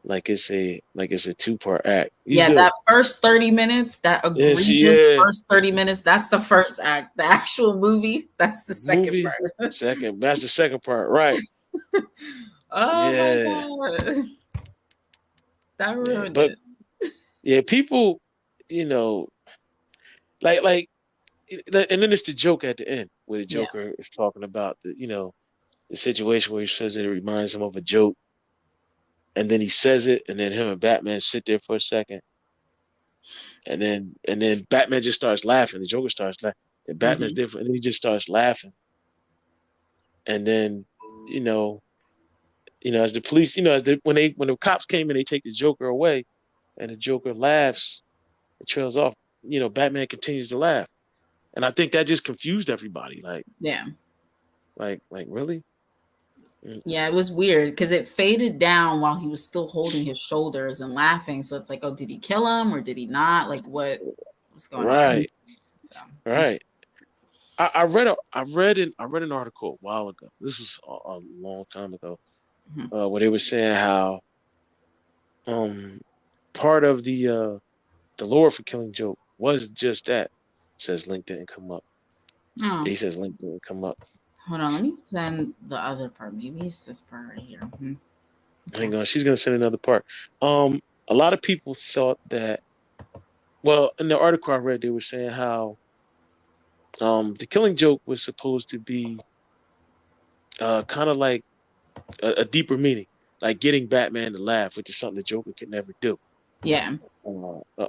like it's a 2-part act. You Yeah, do. that first 30 minutes, that Yes, egregious yeah. first 30 minutes, that's the first act. The actual movie, that's the second Movie part. second. That's the second part, right? Oh my Yeah, God. That yeah. ruined But it. yeah, people, you know, like, and then it's the joke at the end where the Yeah. Joker is talking about the situation where he says that it reminds him of a joke, and then he says it, and then him and Batman sit there for a second, and then Batman just starts laughing. The Joker starts laughing. Then Batman's Hmm. different, and he just starts laughing, and then you know, as the police, when the cops came and they take the Joker away, and the Joker laughs, it trails off. Batman continues to laugh, and I think that just confused everybody. Yeah. Like really? Yeah, it was weird because it faded down while he was still holding his shoulders and laughing. So it's like, oh, did he kill him or did he not? Like, what's going on? Right, So, right. I read an article a while ago. This was a long time ago, mhm. where they were saying how um part of the lore for Killing Joke was just that. Says link didn't come up. Oh, He says link didn't come up. hold on. Let me send the other part. Maybe it's this part right here. Okay. Hang on, she's gonna send another part. A lot of people thought that. Well, in the article I read, they were saying how the Killing Joke was supposed to be kind of like a deeper meaning, like getting Batman to laugh, which is something the Joker could never do. Yeah.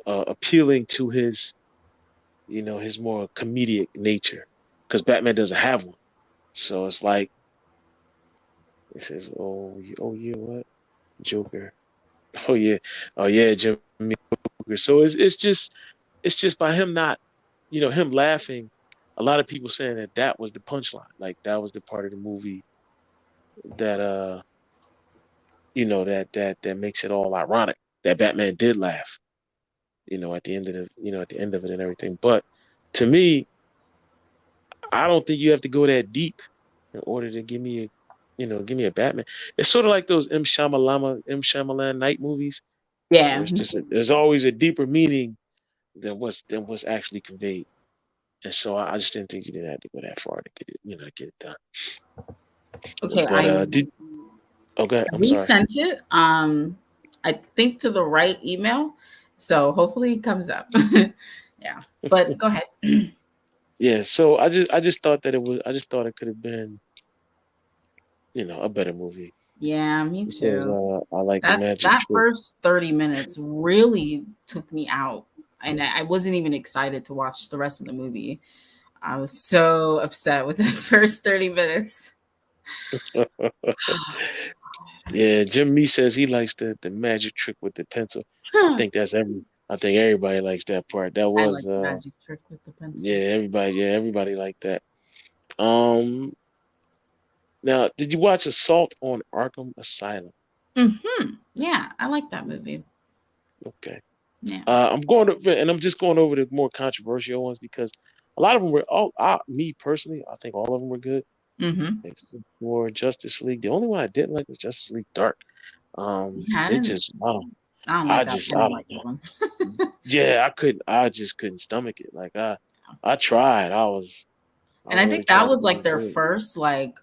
Appealing to his more comedic nature, because Batman doesn't have one. So it's like it says, oh yeah, what Joker? Oh yeah, Jimmy Joker. So it's just by him not, him laughing. A lot of people saying that was the punchline, like that was the part of the movie that that makes it all ironic that Batman did laugh, at the end of it and everything. But to me, I don't think you have to go that deep in order to give me a Batman. It's sort of like those M. Shyamalan night movies, where Yeah. there's always a deeper meaning than what's actually conveyed. And so I just didn't think you didn't have to go that far to get it done. Okay. But okay, I'm sorry. Resent it. I think to the right email. So hopefully it comes up. Yeah. But go ahead. Yeah, so I just thought that I just thought it could have been, a better movie. Yeah, me It says too. I like the magic That trick. first 30 minutes really took me out. And I wasn't even excited to watch the rest of the movie. I was so upset with the first 30 minutes. Yeah, Jim Me says he likes the magic trick with the pencil. I think I think everybody likes that part. That I was like the magic trick with the yeah, pencil. everybody liked that. Um Now, did you watch Assault on Arkham Asylum? Yeah, I like that movie. Okay. Yeah. I'm just going over the more controversial ones because a lot of them were me personally, I think all of them were good. Mm-hmm. Except for Justice League. The only one I didn't like was Justice League Dark. Yeah, It just I don't I like that. just I I don't like don't know. that one. Yeah, I just couldn't stomach it. Like I tried. I And I really think that tried to was get like their into it. first like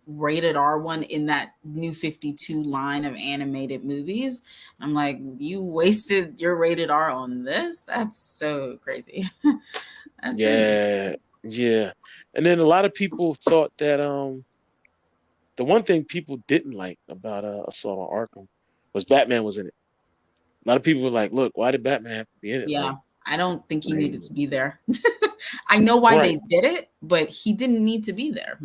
rated R one in that new 52 line of animated movies. I'm like, you wasted your rated R on this? That's so crazy. That's crazy. Yeah, yeah. And then a lot of people thought that the one thing people didn't like about Assault on Arkham was Batman was in it. A lot of people were like, "Look, why did Batman have to be in it?" Yeah. I don't think he Like needed to be there. I know why right, they did it, but he didn't need to be there.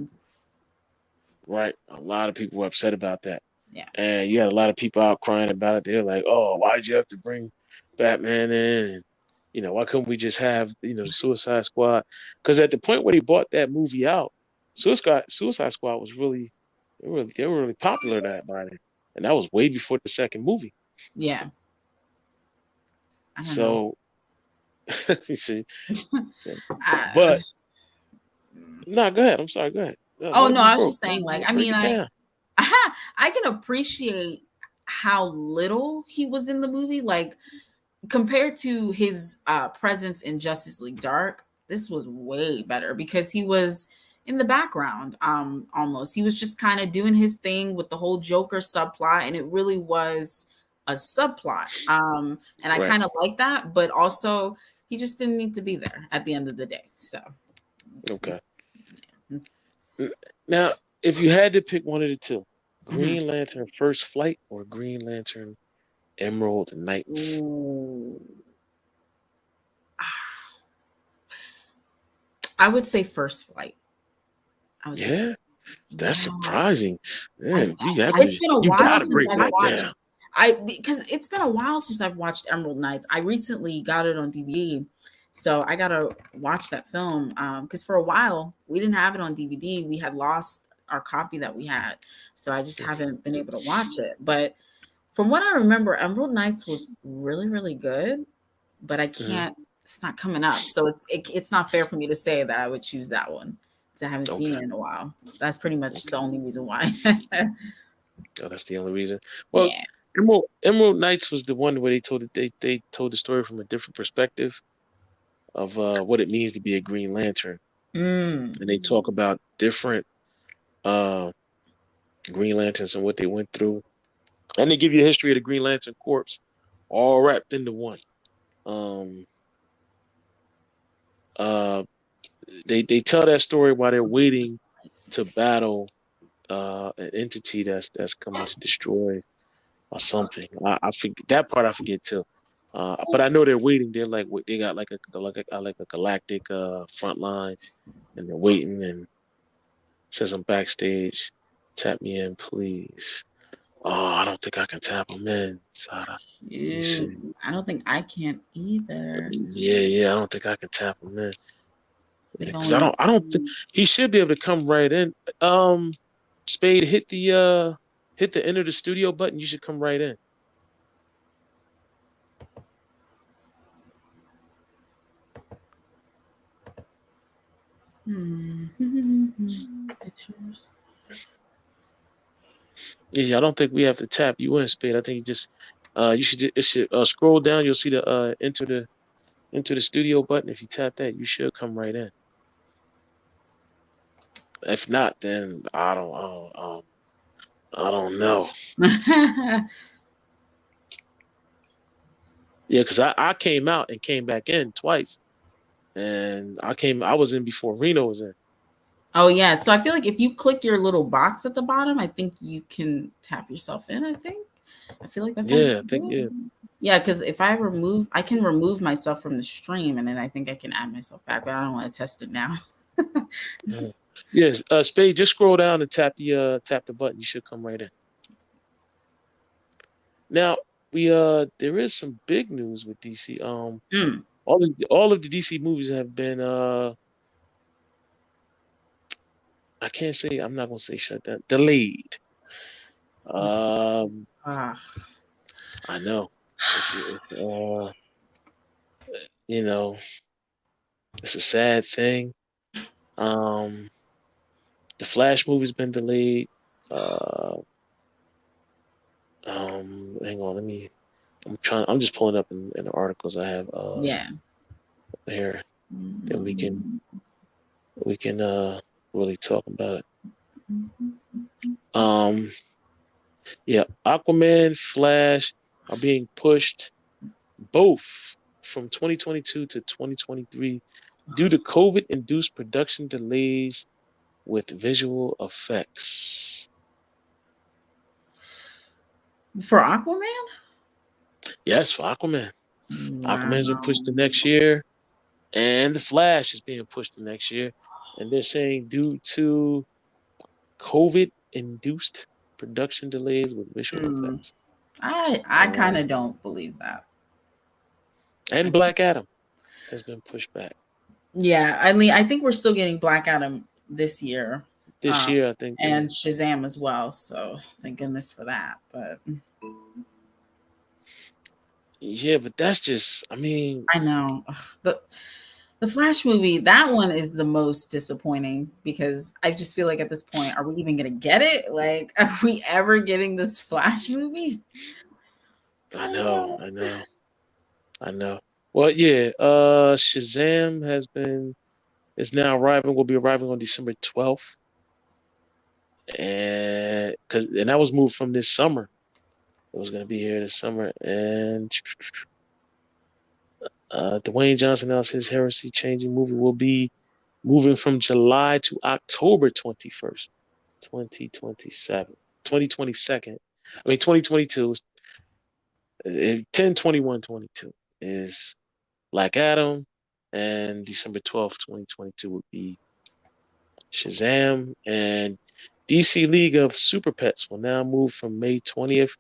right. A lot of people were upset about that. Yeah. And you had a lot of people out crying about it. They're like, "Oh, why'd you have to bring Batman in? And, why couldn't we just have the Suicide Squad?" Because at the point where they bought that movie out, Suicide Squad was really, they were really popular by then, and that was way before the second movie. Yeah. I don't know. So, you see, Uh, but no, go ahead. I'm sorry. Go ahead. oh Let it no, be I was broke. just saying, like, I Break mean, it down. I can appreciate how little he was in the movie, like compared to his presence in Justice League Dark. This was way better because he was in the background. Almost he was just kind of doing his thing with the whole Joker subplot, and it really was a subplot. And I Right. kind of like that, but also he just didn't need to be there at the end of the day. So Okay. Now, if you had to pick one of the two, mhm. Green Lantern First Flight or Green Lantern Emerald Knights. Ooh. I would say First Flight. I would say, Yeah, that's yeah. surprising. Man, It's been a you while gotta since break I've that watched. down. Because it's been a while since I've watched Emerald Knights. I recently got it on DVD, so I gotta watch that film. Because for a while we didn't have it on DVD. We had lost our copy that we had, so I just haven't been able to watch it. But from what I remember, Emerald Knights was really, really good. But I Mhm. can't. It's not coming up, so it's not fair for me to say that I would choose that one because I haven't seen Okay, it in a while. That's pretty much the okay. only reason why. Oh, that's the only reason. Well, Yeah. Emerald Knights was the one where they told the story from a different perspective of what it means to be a Green Lantern, Mm. and they talk about different uh Green Lanterns and what they went through, and they give you a history of the Green Lantern Corps, all wrapped into one. Um, uh, they tell that story while they're waiting to battle an entity that's coming to destroy or something. I forget that part. I forget too. But I know they're waiting. They're like they got like a galactic front line, and they're waiting. And says I'm backstage. Tap me in, please. Oh, I don't think I can tap him in, Sada. Let me Shoot. see. I don't think I can either. Yeah, I don't think I can tap him in. They've Because I only. don't think he should be able to come right in. Um, Spade, hit the enter the studio button. You should come right in. Pictures. Yeah, I don't think we have to tap you in, Spade. I think you should it should scroll down. You'll see the enter the studio button. If you tap that, you should come right in. If not, then I don't know. Yeah, because I came out and came back in twice, and I was in before Reno was in. Oh yeah. So I feel like if you click your little box at the bottom, I think you can tap yourself in. I feel like that's how you Yeah, I think do yeah. it. Yeah, because if I can remove myself from the stream, and then I think I can add myself back. But I don't want to test it now. Mhm. Yes, Spade, just scroll down and tap the button. You should come right in. Now we there is some big news with DC. Mm. All of the DC movies have been I can't say I'm not gonna say shut down delayed. Um, Ah. I know it's you know it's a sad thing. Um, the Flash movie's been delayed. Uh, hang on, I'm just pulling up in the articles I have Yeah. here that Mm. we can really talk about it. Um, yeah, Aquaman, Flash are being pushed both from 2022 to 2023 due to COVID-induced production delays with visual effects. For Aquaman? Yes, for Aquaman. Aquaman's been Wow. pushed to next year, and The Flash is being pushed to next year. And they're saying due to COVID induced production delays with visual effects. I kind of don't believe that. And Black Adam has been pushed back. Yeah, I mean, I think we're still getting Black Adam this year. This year, I think. And Shazam as well. So thank goodness for that. But yeah, but that's just, I mean, I know the Flash movie, that one is the most disappointing because I just feel like at this point, are we even gonna get it? Like, are we ever getting this Flash movie? I know. Well, yeah, Shazam is now arriving, will be arriving on December 12th. And that was moved from this summer. It was gonna be here this summer. And Dwayne Johnson announced his heresy changing movie will be moving from July to October 21st, 2027. 2022. I mean 2022. 10/21/22 is Black Adam, and December 12th, 2022 would be Shazam, and DC League of Super Pets will now move from May 20th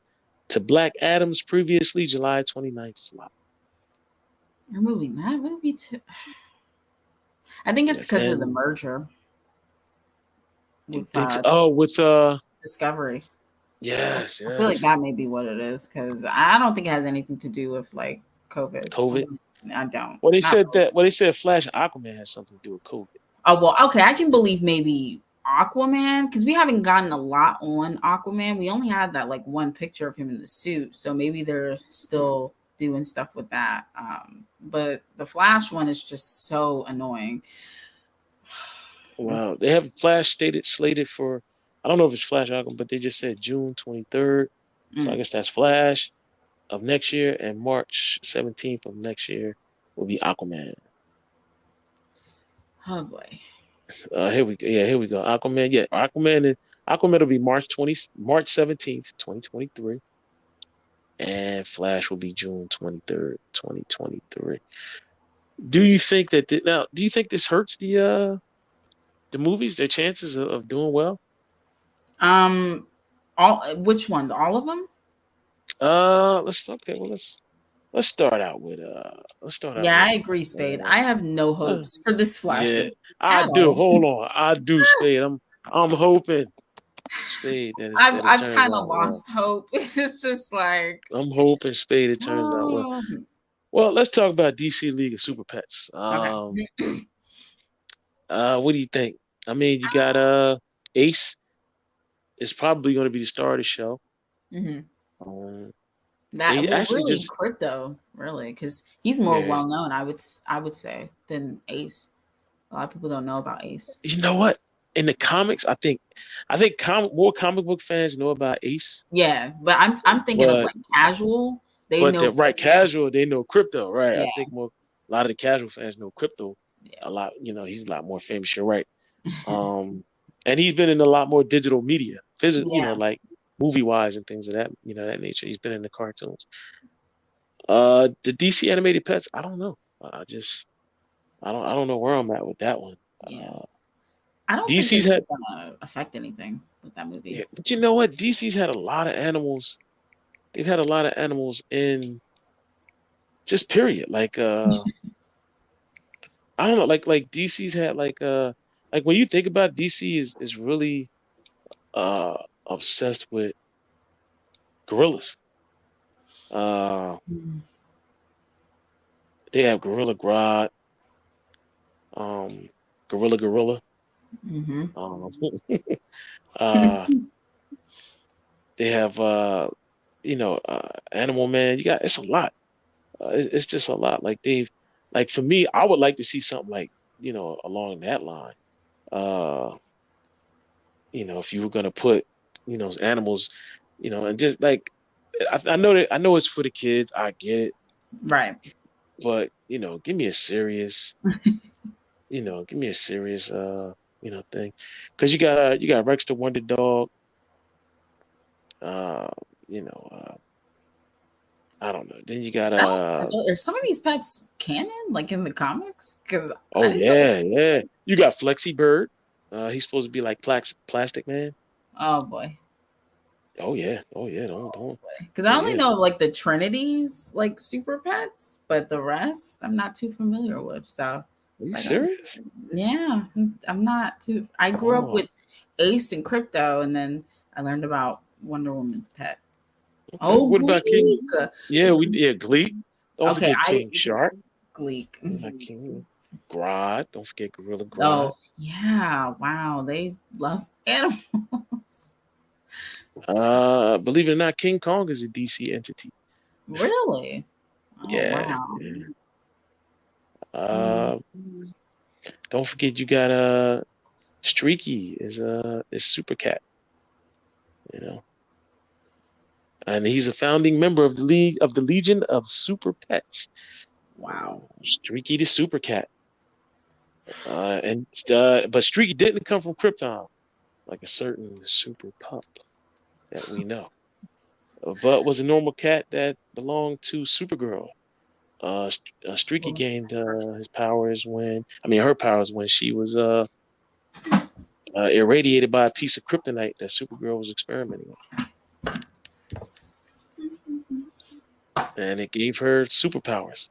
to Black Adam's previously July 29th slot. You're moving that movie too. I think it's because of the merger. With Discovery. Yes. I feel like that may be what it is because I don't think it has anything to do with like COVID. I don't. Well, they said that. Well, they said Flash and Aquaman has something to do with COVID. Oh well, okay. I can believe maybe Aquaman because we haven't gotten a lot on Aquaman. We only had that like one picture of him in the suit, so maybe they're still doing stuff with that. But the Flash one is just so annoying. Wow, they have Flash slated for. I don't know if it's Flash Aquaman, but they just said June 23rd. So I guess that's Flash of next year, and March 17th of next year will be Aquaman. Oh boy. Here we go. Yeah, here we go. Aquaman. Yeah, Aquaman will be March 17th, 2023. And Flash will be June 23rd, 2023. Do you think this hurts the movies, their chances of doing well? Which ones? All of them? Let's start out with I agree, Spade. I have no hopes for this Flash. Yeah, I do. Hold on. I do, Spade. I'm hoping, Spade, that I've kind of lost hope. It's just like I'm hoping, Spade, it turns out well. Well, let's talk about DC League of Super Pets. Okay. What do you think? I mean, you got Ace is probably going to be the star of the show. Mm-hmm. That really Crypto, really, because he's more well known. I would say than Ace. A lot of people don't know about Ace. You know what? In the comics, I think more comic book fans know about Ace. Yeah, but I'm thinking of like casual. They know casual. They know Crypto, right? Yeah. I think a lot of the casual fans know Crypto a lot. You know, he's a lot more famous. You're right. And he's been in a lot more digital media, physical, you know, like movie wise and things of that, that nature. He's been in the cartoons. The DC animated pets, I don't know. I don't know where I'm at with that one. Yeah. I don't think it's gonna affect anything with that movie. Yeah, but you know what? DC's had a lot of animals. They've had a lot of animals in just period. Like I don't know, like DC's had like when you think about DC is really obsessed with gorillas. They have Gorilla Grodd, Gorilla. They have Animal Man. It's a lot. It's just a lot. Like for me, I would like to see something like along that line. If you were gonna put animals, and just like I know it's for the kids. I get it. Right. But give me a serious, thing, because you got Rex the Wonder Dog. I don't know. Then you got are some of these pets canon, like in the comics? Because yeah. You got Flexi Bird. He's supposed to be like Plastic Man. Oh boy. Oh yeah. Don't. Because I Oh only yeah. know like the Trinity's like super pets, but the rest I'm not too familiar with. So Are it's you like, oh, serious? yeah, I'm not too. I grew up Oh, with Ace and Crypto, and then I learned about Wonder Woman's pet. okay. Oh, What about King? Gleek. Yeah, Gleek. Don't Okay, forget I King Shark. Gleek. Not King Grodd. Don't forget Gorilla Grodd. Oh, yeah. Wow, they love animals. Believe it or not, King Kong is a DC entity. Really? Oh, Yeah. wow. Yeah. Um, Uh, don't forget you got Streaky is Super Cat. You know, and he's a founding member of the Legion of Super Pets. wow. Streaky the Super Cat. And but Streaky didn't come from Krypton like a certain super pup that we know, but was a normal cat that belonged to Supergirl. Streaky gained his powers her powers when she was irradiated by a piece of kryptonite that Supergirl was experimenting on, and it gave her superpowers.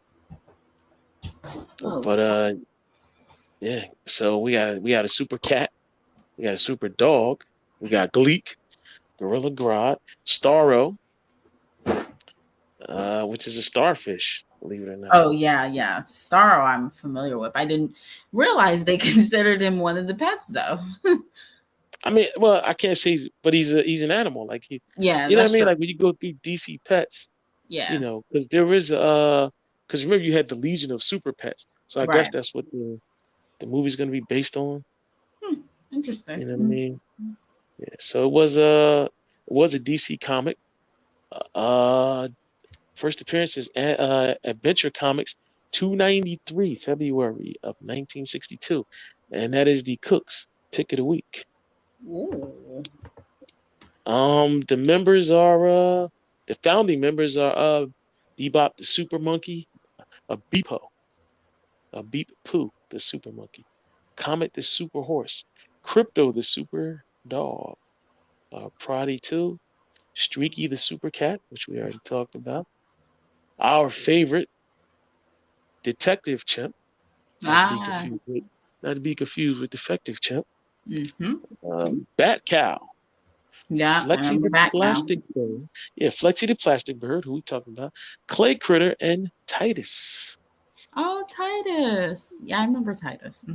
Oh, But yeah, so we got a super cat, we got a super dog, we got Gleek, Gorilla Grodd, Starro, which is a starfish, believe it or not. oh yeah, yeah. Starro, I'm familiar with. I didn't realize they considered him one of the pets, though. I mean, well, I can't say, but he's an animal. Like Yeah, you know what I that's mean? true. Like when you go through DC Pets, Yeah, because there is because remember you had the Legion of Super Pets, so I guess right. that's what the movie's gonna be based on. Hmm, interesting. You know what I mean? Yeah. So it was a DC comic. Uh, First appearance is Adventure Comics 293, February of 1962, and that is the Cook's Pick of the Week. Ooh. The members are the founding members are Bebop the Super Monkey, a Beepo, a Beep Pooh the Super Monkey, Comet the Super Horse, Crypto the Super Dog, Proddy 2, Streaky the Super Cat, which we already talked about. Our favorite, Detective Chimp, not to be Ah. confused with not to be confused with Defective Chimp. Mm-hmm. Bat Cow, Yeah, I Flexi remember the that cow. Plastic Bird. Yeah, Flexi the Plastic Bird, who we talking about? Clay Critter and Titus. Oh, Titus. Yeah, I remember Titus.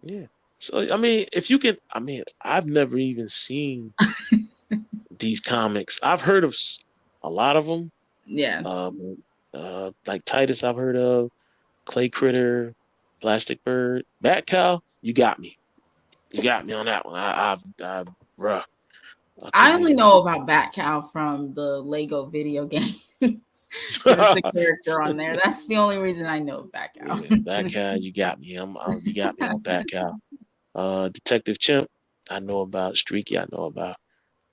Yeah. So I mean, if you can, I mean, I've never even seen these comics. I've heard of a lot of them. Yeah. Like Titus, I've heard of Clay Critter, Plastic Bird, Bat Cow. You got me. You got me on that one. Bruh, I I couldn't only even. know about Bat Cow from the Lego video games because it's a character on there. That's the only reason I know Bat Cow. Yeah, Bat Cow, you got me. You got me on Bat Cow. Detective Chimp, I know about. Streaky, I know about.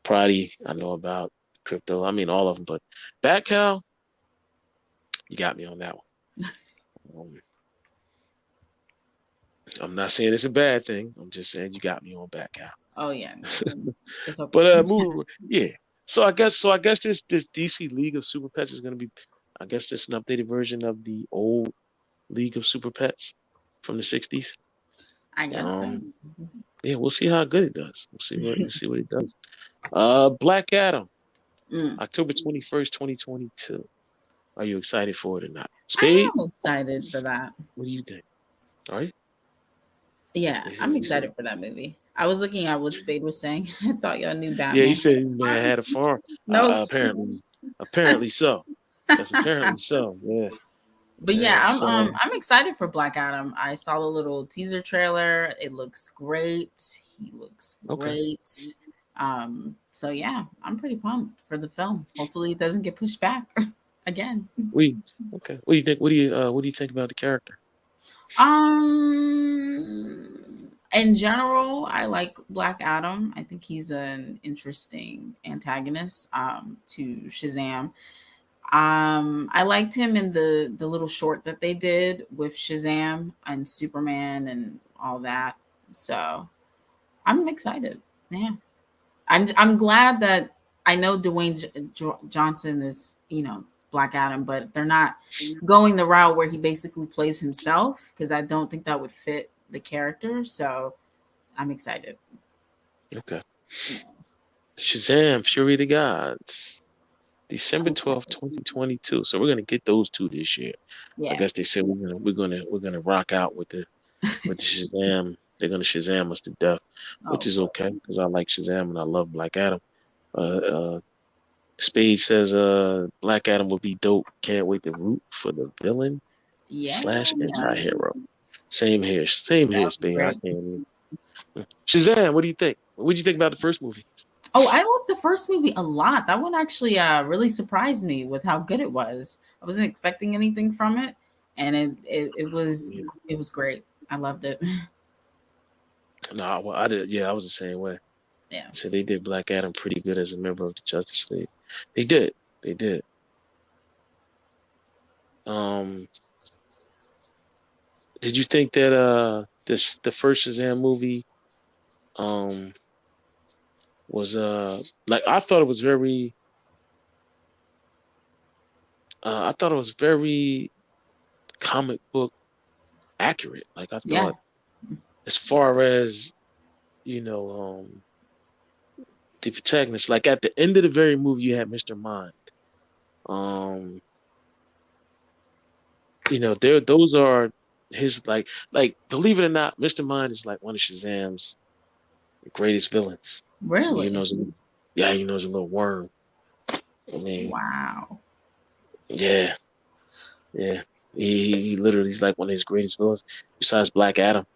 Proddy, I know about. Crypto, I mean all of them. But Bat Cow, you got me on that one. I'm not saying it's a bad thing. I'm just saying you got me on Bat Cow. Oh yeah, no. It's okay. But yeah. So I guess this DC League of Super Pets is gonna be, I guess this an updated version of the old League of Super Pets from the '60s. I guess so. Yeah, we'll see how good it does. We'll see what it does. Black Adam, Mm. October 21st, 2022. Are you excited for it or not? I Spade, am excited for that. what do you think? All right. Yeah, I'm He said, excited for that movie. I was looking at what Spade was saying. I thought y'all knew yeah, he Batman. said man had a farm. Nope. Apparently so. That's apparently so. Yeah, But yeah, yeah. So I'm excited for Black Adam. I saw the little teaser trailer. It looks great. He looks okay. great. So yeah, I'm pretty pumped for the film. Hopefully it doesn't get pushed back again. We okay. What do you think? What do you think about the character? In general, I like Black Adam. I think he's an interesting antagonist to Shazam. I liked him in the little short that they did with Shazam and Superman and all that. So I'm excited. Yeah, I'm glad that I know Dwayne Johnson is, Black Adam, but they're not going the route where he basically plays himself, because I don't think that would fit the character. So I'm excited. Okay. Yeah, Shazam, Fury of the Gods, I'm December 12th, excited. 2022. So we're gonna get those two this year. I Yeah. guess they said we're gonna rock out with the Shazam. They're gonna Shazam us to death, which Oh is boy. okay because I like Shazam and I love Black Adam. Uh, Spade says Black Adam would be dope. Can't wait to root for the villain Yeah. slash Yeah. anti-hero. Same here, That would be Spade. I great. can't. Shazam, what do you think? What did you think about the first movie? Oh, I loved the first movie a lot. That one actually really surprised me with how good it was. I wasn't expecting anything from it, and Yeah. it was great. I loved it. No, well, I did. Yeah, I was the same way. Yeah. So they did Black Adam pretty good as a member of the Justice League. They did. They did. Um, did you think that the first Shazam movie um was like I thought it was very comic book accurate. Like I Yeah. thought as far as you know the protagonist, like at the end of the very movie you had Mr. Mind. Um there those are his like believe it or not, Mr. Mind is like one of Shazam's greatest villains. You know, Really? he's yeah, he's a little worm. I mean, Wow. yeah, yeah. He literally is like one of his greatest villains besides Black Adam.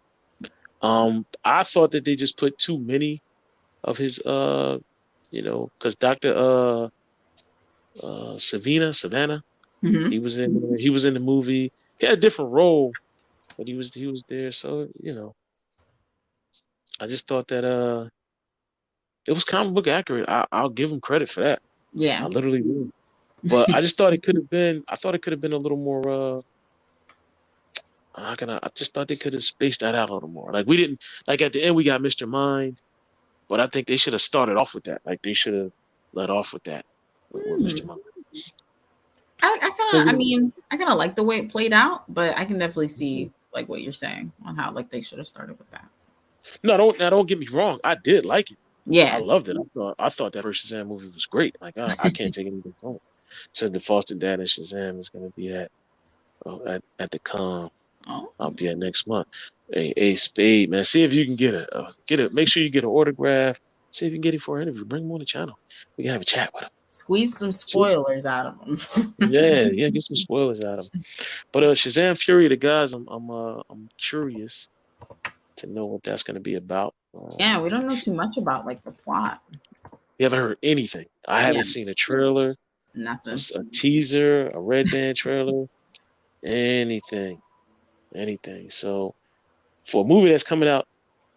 I thought that they just put too many of his because Dr. Savannah, Hmm. he was in the movie. He had a different role, but he was there. So, I just thought that it was comic book accurate. I'll give him credit for that. I Yeah. literally will. But I just thought it could have been. I thought it could have been a little more. I just thought they could have spaced that out a little more. Like we didn't. Like at the end, we got Mr. Mind, but I think they should have started off with that. Like they should have let off with that with Mr. Hmm. Mind. I mean, I kind of like the way it played out, but I can definitely see like what you're saying on how like they should have started with that. No, don't get me wrong. I did like it. I Yeah. loved it. I thought that first Shazam movie was great. Like I can't take anything from it. Said the Foster Dad and Shazam is gonna be at the con. Oh. I'll be at next month. Hey, Spade, man. See if you can get it. Make sure you get an autograph. See if you can get it for an interview. Bring him on the channel. We can have a chat with him. Squeeze some See? spoilers out of them. Yeah. Get some spoilers out of him. But Shazam Fury, the guys, I'm curious to know what that's gonna be about. Yeah, we don't know too much about like the plot. We haven't heard anything. I Yeah, haven't seen a trailer, nothing. a teaser, a red band trailer, anything, anything. So for a movie that's coming out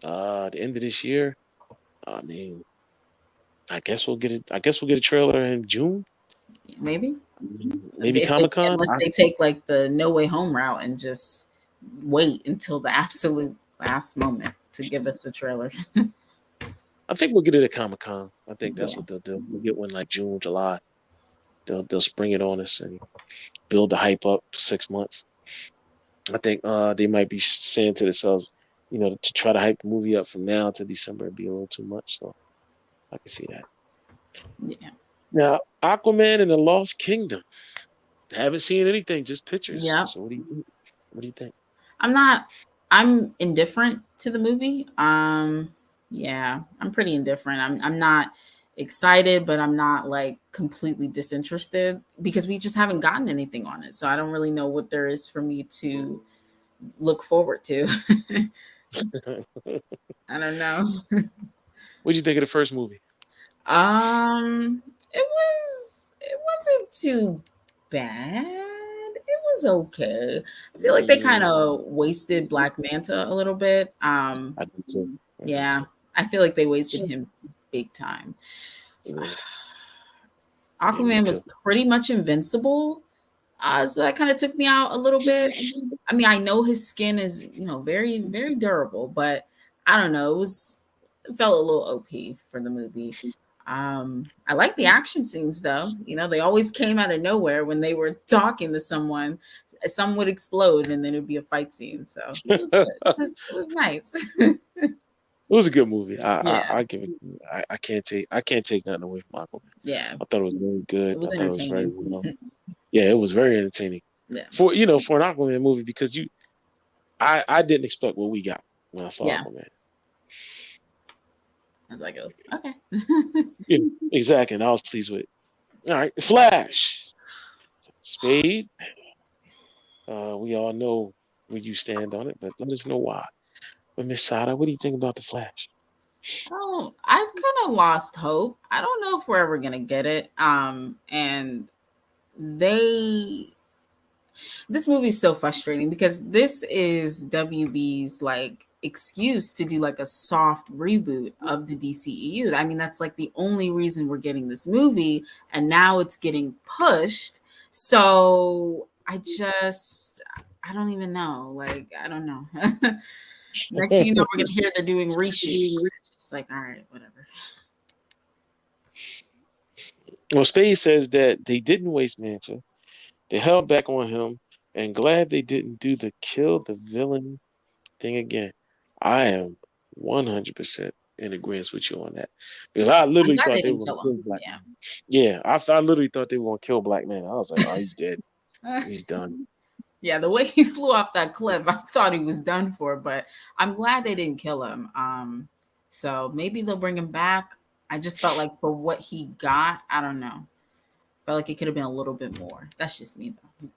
the end of this year, I mean, I guess we'll get it. I guess we'll get a trailer in June, Maybe maybe Comic Con. unless they take like the No Way Home route and just wait until the absolute last moment to give us the trailer. I think we'll get it at Comic Con. I think that's Yeah. what they'll do. We'll get one like June, July. They'll spring it on us and build the hype up 6 months. I think they might be saying to themselves, to try to hype the movie up from now to December would be a little too much. So I can see that. Yeah. Now, Aquaman and the Lost Kingdom. Haven't seen anything, just pictures. Yeah. So what do you think? What do you think? I'm indifferent to the movie. Yeah, I'm pretty indifferent. I'm not excited, but I'm not like completely disinterested because we just haven't gotten anything on it. So I don't really know what there is for me to look forward to. I don't know. What'd you think of the first movie? It wasn't too bad. It was okay. I feel like they kind of wasted Black Manta a little bit. I think so. Yeah, I feel like they wasted him big time. Yeah, me Aquaman was too. pretty much invincible. So that kind of took me out a little bit. I mean, I know his skin is, very, very durable, but I don't know. It felt a little OP for the movie. I like the action scenes though. You know, they always came out of nowhere when they were talking to someone. Some would explode and then it'd be a fight scene. So it was good. It was nice. It was a good movie. Yeah. I give it. I can't take nothing away from Aquaman. Yeah. I thought it was very good. It was I thought it was very entertaining. well. Yeah, it was very entertaining Yeah. for an Aquaman movie because I didn't expect what we got when I saw Yeah. Aquaman. I was like, oh, okay. Yeah, exactly, and I was pleased with it. All right, The Flash, Spade. We all know where you stand on it, but let us know why. But Miss Sada, what do you think about The Flash? Oh, I've kind of lost hope. I don't know if we're ever gonna get it. And this movie is so frustrating because this is WB's like excuse to do like a soft reboot of the DCEU. I mean, that's like the only reason we're getting this movie, and now it's getting pushed. So I don't even know. Like, I don't know. Next thing you know, we're gonna hear they're doing reshoots. It's just like, all right, whatever. Well, Spade says that they didn't waste Manta. They held back on him, and glad they didn't do the kill the villain thing again. I am 100% in agreement with you on that because I I'm literally glad thought they they didn't were kill going to him. kill Black. Yeah. Yeah, I literally thought they were going to kill Black Man. I was like, oh, he's dead. He's done. Yeah, the way he flew off that cliff, I thought he was done for, but I'm glad they didn't kill him. So maybe they'll bring him back. I just felt like for what he got, I don't know. Felt like it could have been a little bit more. That's just me though.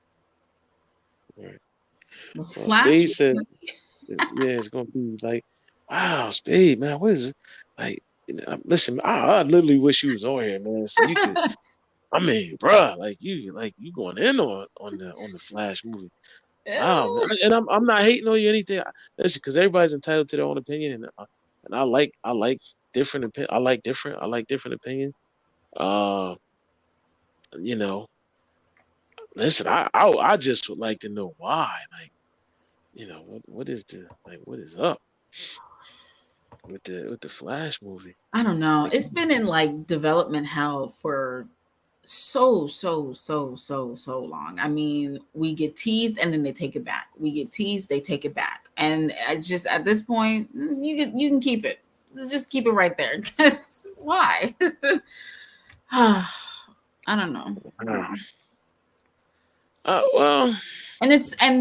Right. The Well, Flash. Spade says, yeah, it's going to be like, wow, Spade, man, what is it? Like, listen, I literally wish you was on here, man, so you could. I mean, bruh, like you going in on the Flash movie. Wow, man. And I'm not hating on you or anything. Listen, because everybody's entitled to their own opinion, and I like different opinion. I like different opinions. Uh, you know, listen, I just would like to know why. Like, what is up with the Flash movie? I don't know. Like, It's been in like development hell for so long. I mean, we get teased and then they take it back. We get teased, they take it back. And I just at this point, you can keep it. Just keep it right there. Cuz why? I don't know. well, And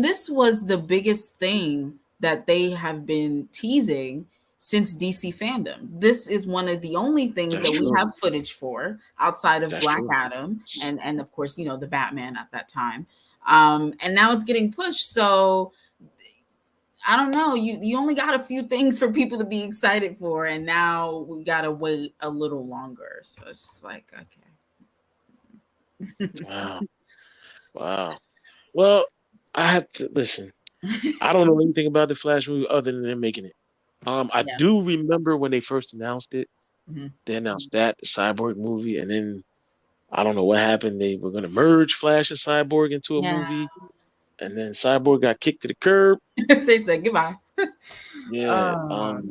this was the biggest thing that they have been teasing since DC fandom. This is one of the only things that's that we true. have footage for outside of That's Black true. Adam and of course, the Batman at that time. And now it's getting pushed. So I don't know. You only got a few things for people to be excited for, and now we gotta wait a little longer. So it's just like, okay. Wow. Well, I have to listen. I don't know anything about the Flash movie other than they're making it. I Yeah. do remember when they first announced it. Mm-hmm. They announced the Cyborg movie, and then I don't know what happened. They were going to merge Flash and Cyborg into a movie, and then Cyborg got kicked to the curb. They said goodbye. Yeah. What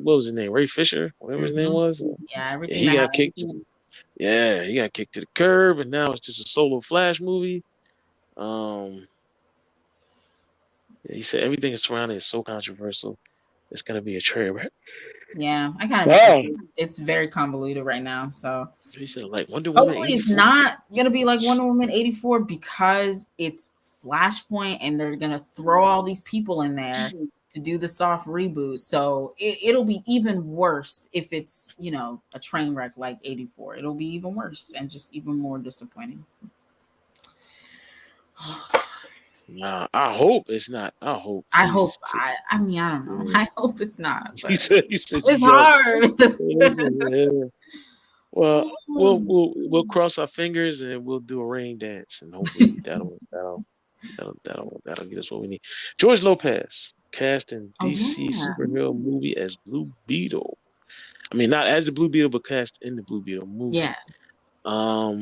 was his name? Ray Fisher, whatever his name was. Yeah, everything he got kicked. He got kicked to the curb, and now it's just a solo Flash movie. He said everything surrounding is so controversial. It's gonna be a trailer. Yeah, I kind of. It's very convoluted right now. So he said like Wonder Woman. Hopefully, it's not gonna be like Wonder Woman 84 because it's Flashpoint, and they're gonna throw all these people in there to do the soft reboot. So it'll be even worse if it's a train wreck like 84. It'll be even worse and just even more disappointing. Nah, I hope it's not. I hope. I mean, I don't know. I hope it's not. You said it's hard. Well, we'll cross our fingers and we'll do a rain dance, and hopefully that'll get us what we need. George Lopez cast in DC superhero movie as Blue Beetle. I mean, not as the Blue Beetle, but cast in the Blue Beetle movie. Yeah. What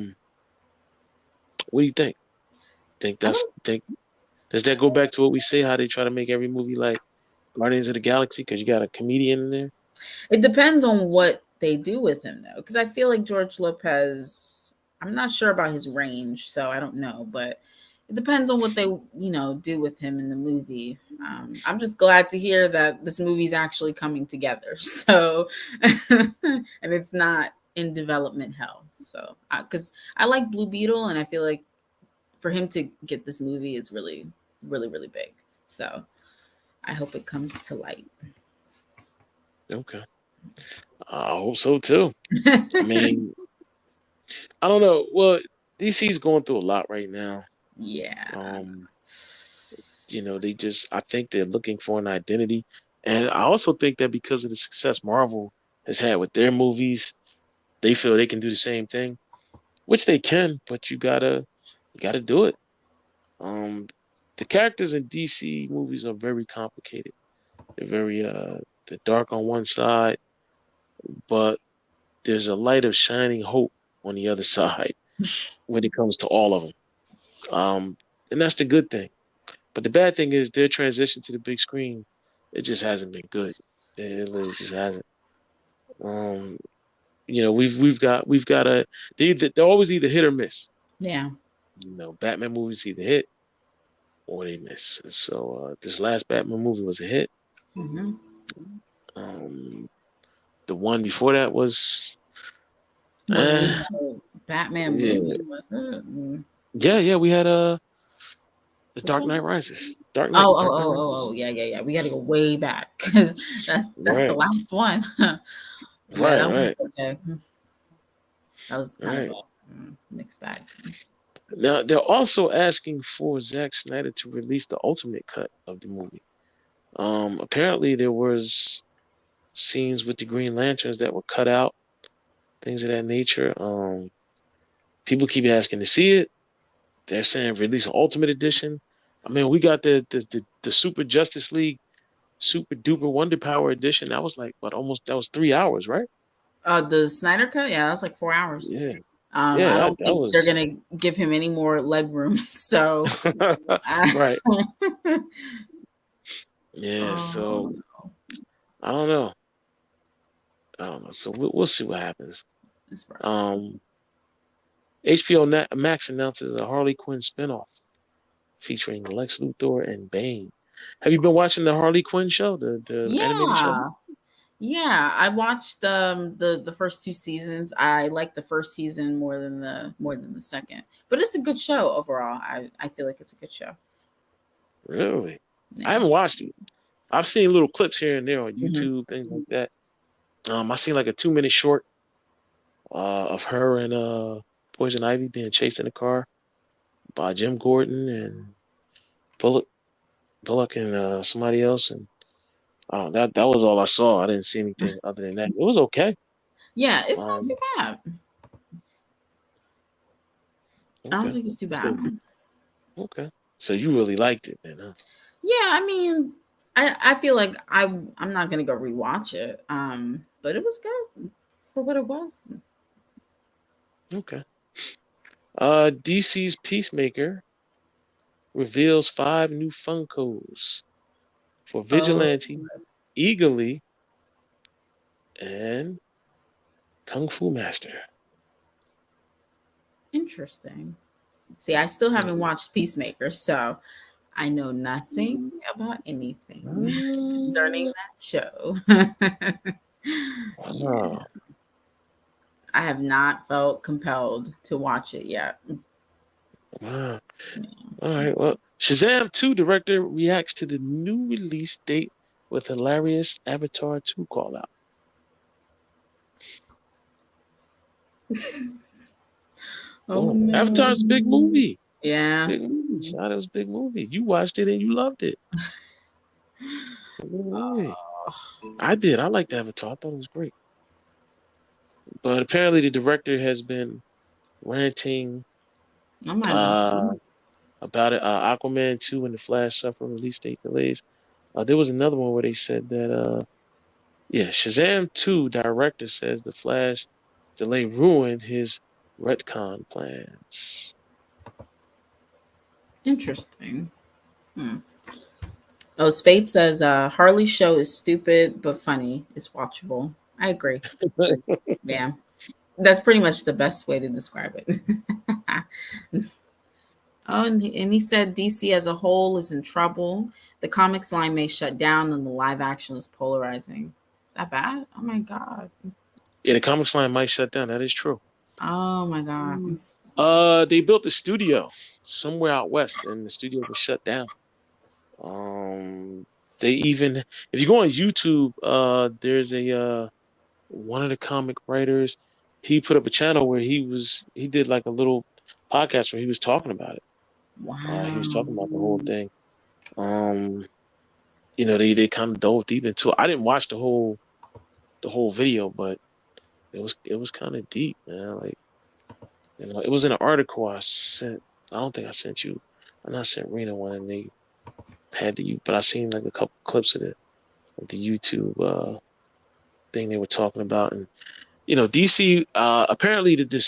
do you think? Does that go back to what we say, how they try to make every movie like Guardians of the Galaxy because you got a comedian in there? It depends on what they do with him though, because I feel like George Lopez. I'm not sure about his range, so I don't know, but it depends on what they do with him in the movie. I'm just glad to hear that this movie's actually coming together. So, and it's not in development hell. So, because I like Blue Beetle, and I feel like for him to get this movie is really, really, really big. So, I hope it comes to light. Okay. I hope so too. I mean, I don't know. Well, DC's going through a lot right now. Yeah. Um, they just I think they're looking for an identity. And I also think that because of the success Marvel has had with their movies, they feel they can do the same thing, which they can, but you gotta do it. Um, the characters in DC movies are very complicated. They're dark on one side, but there's a light of shining hope on the other side when it comes to all of them. And that's the good thing. But the bad thing is their transition to the big screen, it just hasn't been good. It literally just hasn't. Um, we've got they're always either hit or miss. Yeah. Batman movies either hit or they miss. So this last Batman movie was a hit. Mm-hmm. The one before that was Wasn't even a Batman yeah, movie, was it? yeah. We had the Which Dark one? Knight Rises. Dark Knight, Oh, oh, Dark Knight oh, oh, oh, Rises. yeah. We got to go way back because that's the Right, last one. Yeah, right, that one right, was okay. That was kind of right. a mixed bag. Now they're also asking for Zack Snyder to release the ultimate cut of the movie. Apparently there was scenes with the Green Lanterns that were cut out, things of that nature. People keep asking to see it. They're saying release an ultimate edition. I mean, we got the Super Justice League Super Duper Wonder Power edition. That was like what almost that was 3 hours, right? The Snyder cut, yeah, that's like 4 hours. Yeah, I yeah, don't that think they're was gonna give him any more leg room. So, right. Yeah, oh, so I don't know. I don't know. So we'll see what happens. it's rough. HBO Max announces a Harley Quinn spinoff featuring Lex Luthor and Bane. Have you been watching the Harley Quinn show, the animated show? Yeah, yeah. I watched the first two seasons. I like the first season more than the second, but it's a good show overall. I feel like it's a good show. Really? I Yeah. haven't watched it. I've seen little clips here and there on Mhm. YouTube, things like that. I seen like a 2 minute short of her and Poison Ivy being chased in a car by Jim Gordon and Bullock, Bullock and somebody else, and that was all I saw. I didn't see anything other than that. It was okay. Yeah, it's not too Um, bad. I don't okay, think it's too so bad. okay, so you really liked it then, huh? Yeah, I mean, I feel like I'm not gonna go rewatch it. But it was good for what it was. Okay. DC's Peacemaker reveals 5 new Funkos for Oh, Vigilante, Eagerly, and Kung Fu Master. interesting. See, I still haven't Hmm. watched Peacemaker, so I know nothing about anything concerning Mm, that show. Yeah, wow. I have not felt compelled to watch it yet. Wow. All right. Well, Shazam 2 director reacts to the new release date with hilarious Avatar 2 call out. Oh Oh, no. Avatar's a big movie. Yeah. Big movie. Son, it was a big movie. You watched it and you loved it. A big movie. I did. I liked Avatar. I thought it was great. But apparently the director has been ranting Oh my god. uh, about it. Aquaman 2 and The Flash suffer release date delays. There was another one where they said that, yeah, Shazam 2 director says The Flash delay ruined his retcon plans. Interesting. Hmm. Oh, Spade says Harley's show is stupid but funny. It's watchable. I agree. Yeah, that's pretty much the best way to describe it. Oh, and he said DC as a whole is in trouble. The comics line may shut down, and the live action is polarizing. That bad? Oh my god. Yeah, the comics line might shut down. That is true. Oh my god. They built a studio somewhere out west, and the studio was shut down. Um, they even, if you go on YouTube, there's a one of the comic writers. He put up a channel where he did like a little podcast where he was talking about it. He was Wow. talking about the whole thing. Um, they kind of dove deep into it. I didn't watch the whole video, but it was kind of deep, man. Like, it was in an article I sent. I don't think I sent you. I not sent Rena one, and they had the, but I seen like a couple clips of the YouTube thing they were talking about. And DC, apparently the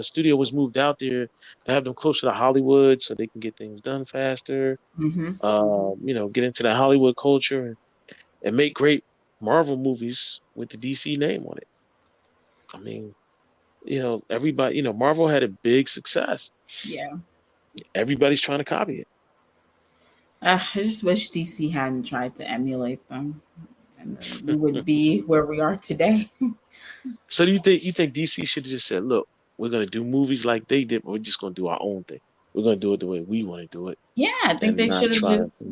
studio was moved out there to have them closer to Hollywood so they can get things done faster. Mm-hmm. Get into the Hollywood culture and make great Marvel movies with the DC name on it. I mean, everybody, Marvel had a big success. Yeah. Everybody's trying to copy it. I just wish DC hadn't tried to emulate them, and then we would be where we are today. So do you think DC should have just said, "Look, we're gonna do movies like they did, but we're just gonna do our own thing. We're gonna do it the way we want to do it, Yeah, I think and they not should have try to." just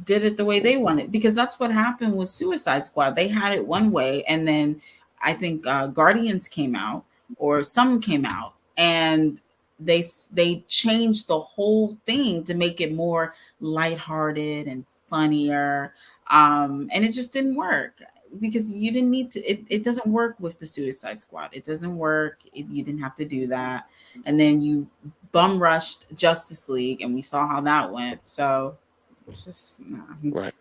did it the way they wanted, because that's what happened with Suicide Squad. They had it one way, and then I think Guardians came out, or some came out, and they changed the whole thing to make it more lighthearted and funnier, and it just didn't work because you didn't need to. It doesn't work with the Suicide Squad. It doesn't work. You didn't have to do that, and then you bum rushed Justice League, and we saw how that went. So it's just nah. Right.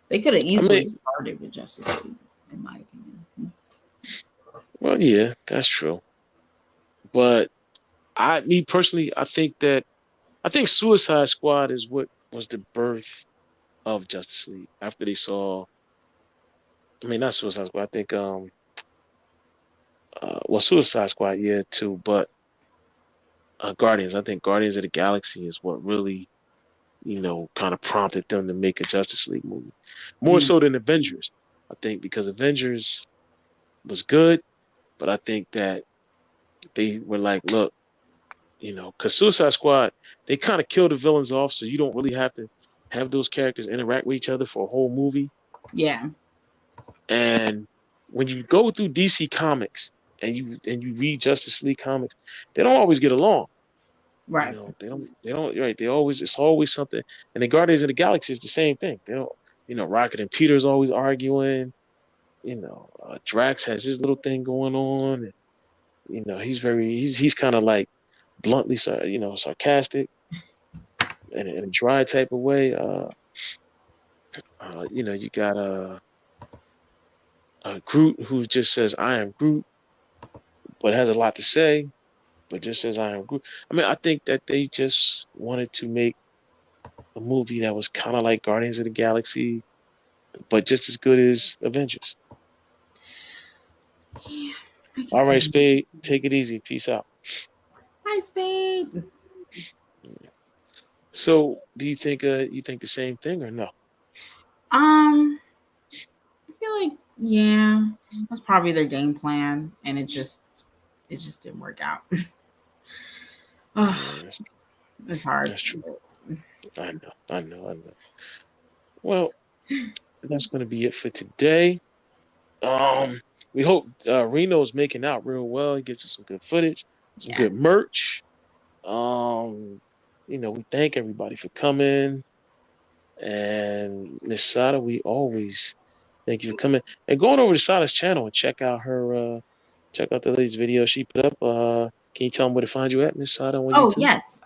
They could have I easily mean, started with Justice League, in my opinion. well, yeah, that's true. But me personally, I think Suicide Squad is what was the birth of Justice League after they saw. I mean, not Suicide Squad. I think well, Suicide Squad, yeah, too. But Guardians. I think Guardians of the Galaxy is what really kind of prompted them to make a Justice League movie, more Mm, so than Avengers. I think because Avengers was good, but I think that they were like, look, because Suicide Squad, they kind of kill the villains off, so you don't really have to have those characters interact with each other for a whole movie. yeah, And when you go through DC Comics and you read Justice League comics, they don't always get along. right. They don't right. It's always something. And the Guardians of the Galaxy is the same thing. They don't, Rocket and Peter's always arguing. Drax has his little thing going on. And, he's kind of like bluntly, sarcastic in a dry type of way. You got Groot who just says, "I am Groot," but has a lot to say, but just says, "I am Groot." I mean, I think that they just wanted to make a movie that was kind of like Guardians of the Galaxy, but just as good as Avengers. Yeah, I can All right, see. Spade, take it easy. Peace out. Hi, Spade. So, do you think the same thing or no? I feel like yeah, that's probably their game plan, and it just didn't work out. Yeah, Oh, it's hard. that's true. I know. Well, that's gonna be it for today. Um, we hope Reno's making out real well. He gets us some good footage, some good Yes. merch. Um, we thank everybody for coming. And Miss Sada, we always thank you for coming and going over to Sada's channel and check out the latest video she put up. Can you tell them where to find you at, Miss Sada, on Oh YouTube? yes.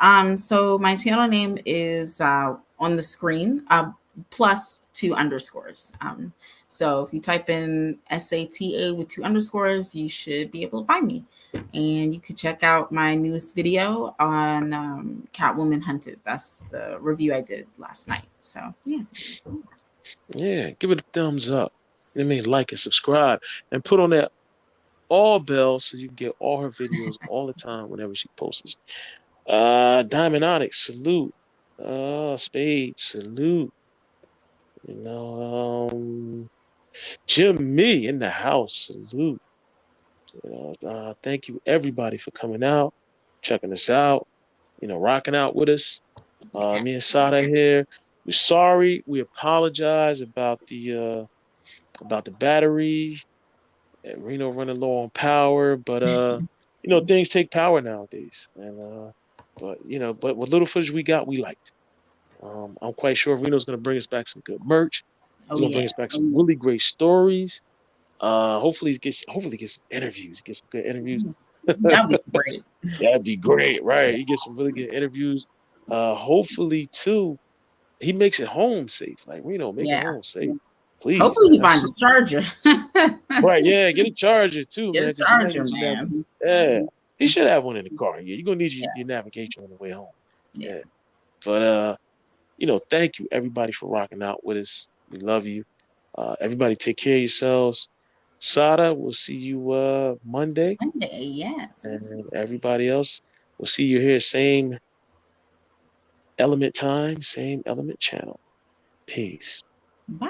So my channel name is on the screen. Plus two underscores. So if you type in SATA with two underscores, you should be able to find me. And you could check out my newest video on Catwoman Hunted. That's the review I did last night. So yeah. Yeah, give it a thumbs up. I mean, like and subscribe, and put on that all bell so you can get all her videos all the time whenever she posts. Diamond Onyx, salute. Spade, salute. You know, Jimmy in the house, salute. Thank you everybody for coming out, checking us out, rocking out with us. Yeah. Me and Sada here. We're sorry. We apologize about the battery. Reno running low on power, but things take power nowadays. And but what little footage we got, we liked. I'm quite sure Reno's gonna bring us back some good merch. He's Oh gonna bring yeah. us back some really great stories. Hopefully he gets some interviews. Get some good interviews. That'd be great. That'd be great, right? He gets some really good interviews. Hopefully too, he makes it home safe. Like Reno, make it Yeah. home safe, please, Hopefully he man. finds a charger. Right, yeah, get a charger too, Get man, a because you might charger, need your man. yeah, he should have one in the car. Yeah, you're gonna need your navigation on the way home. Yeah. Yeah, but thank you everybody for rocking out with us. We love you. Everybody, take care of yourselves. Sada, we'll see you Monday, Monday, yes. and everybody else, we'll see you here same element time, same element channel. Peace. Bye.